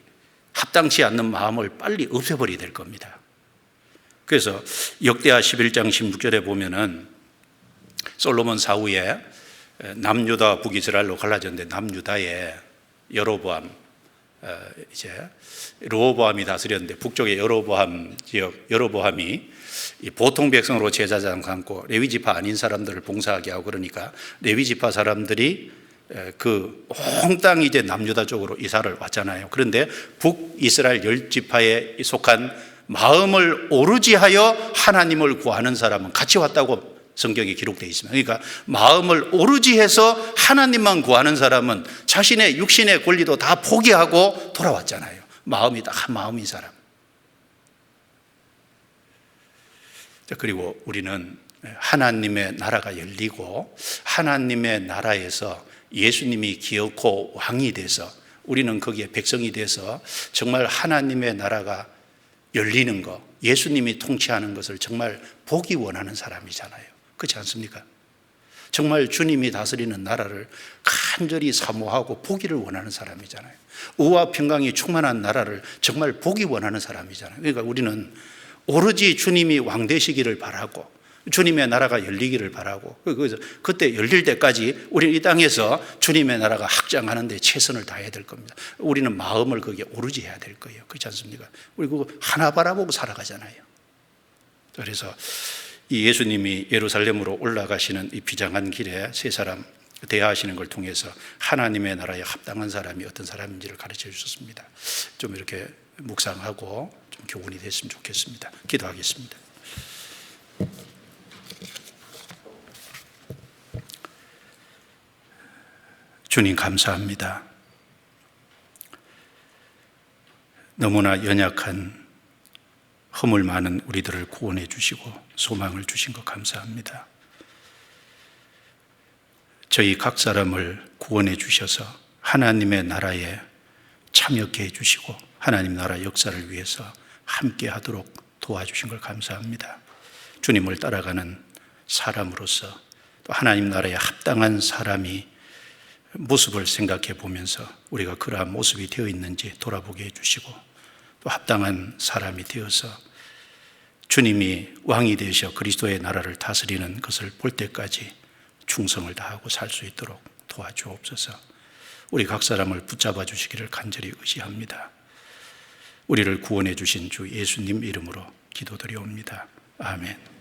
합당치 않는 마음을 빨리 없애버려야 될 겁니다. 그래서 역대하 11장 16절에 보면은 솔로몬 사후에 남유다 북이스라엘로 갈라졌는데, 남유다에 여로보암, 이제 르호보암이 다스렸는데 북쪽의 여로보암 지역, 여로보암이 보통 백성으로 제사장 삼고 레위 지파 아닌 사람들을 봉사하게 하고, 그러니까 레위 지파 사람들이 그 온 땅이 이제 남유다 쪽으로 이사를 왔잖아요. 그런데 북이스라엘 10지파에 속한 마음을 오르지 하여 하나님을 구하는 사람은 같이 왔다고 성경에 기록되어 있습니다. 그러니까 마음을 오르지 해서 하나님만 구하는 사람은 자신의 육신의 권리도 다 포기하고 돌아왔잖아요. 마음이 딱 한 마음인 사람. 그리고 우리는 하나님의 나라가 열리고 하나님의 나라에서 예수님이 기어코 왕이 돼서 우리는 거기에 백성이 돼서 정말 하나님의 나라가 열리는 것, 예수님이 통치하는 것을 정말 보기 원하는 사람이잖아요. 그렇지 않습니까? 정말 주님이 다스리는 나라를 간절히 사모하고 보기를 원하는 사람이잖아요. 의와 평강이 충만한 나라를 정말 보기 원하는 사람이잖아요. 그러니까 우리는 오로지 주님이 왕 되시기를 바라고 주님의 나라가 열리기를 바라고, 그래서 그때 열릴 때까지 우리는 이 땅에서 주님의 나라가 확장하는 데 최선을 다해야 될 겁니다. 우리는 마음을 거기에 오르지 해야 될 거예요. 그렇지 않습니까? 우리 그거 하나 바라보고 살아가잖아요. 그래서 이 예수님이 예루살렘으로 올라가시는 이 비장한 길에 세 사람 대화하시는 걸 통해서 하나님의 나라에 합당한 사람이 어떤 사람인지를 가르쳐 주셨습니다. 좀 이렇게 묵상하고 좀 교훈이 됐으면 좋겠습니다. 기도하겠습니다. 주님 감사합니다. 너무나 연약한 허물 많은 우리들을 구원해 주시고 소망을 주신 것 감사합니다. 저희 각 사람을 구원해 주셔서 하나님의 나라에 참여케 해주시고 하나님 나라 역사를 위해서 함께 하도록 도와주신 걸 감사합니다. 주님을 따라가는 사람으로서 또 하나님 나라에 합당한 사람이 모습을 생각해 보면서 우리가 그러한 모습이 되어 있는지 돌아보게 해주시고 또 합당한 사람이 되어서 주님이 왕이 되셔 그리스도의 나라를 다스리는 것을 볼 때까지 충성을 다하고 살 수 있도록 도와주옵소서. 우리 각 사람을 붙잡아 주시기를 간절히 의지합니다. 우리를 구원해 주신 주 예수님 이름으로 기도드리옵니다. 아멘.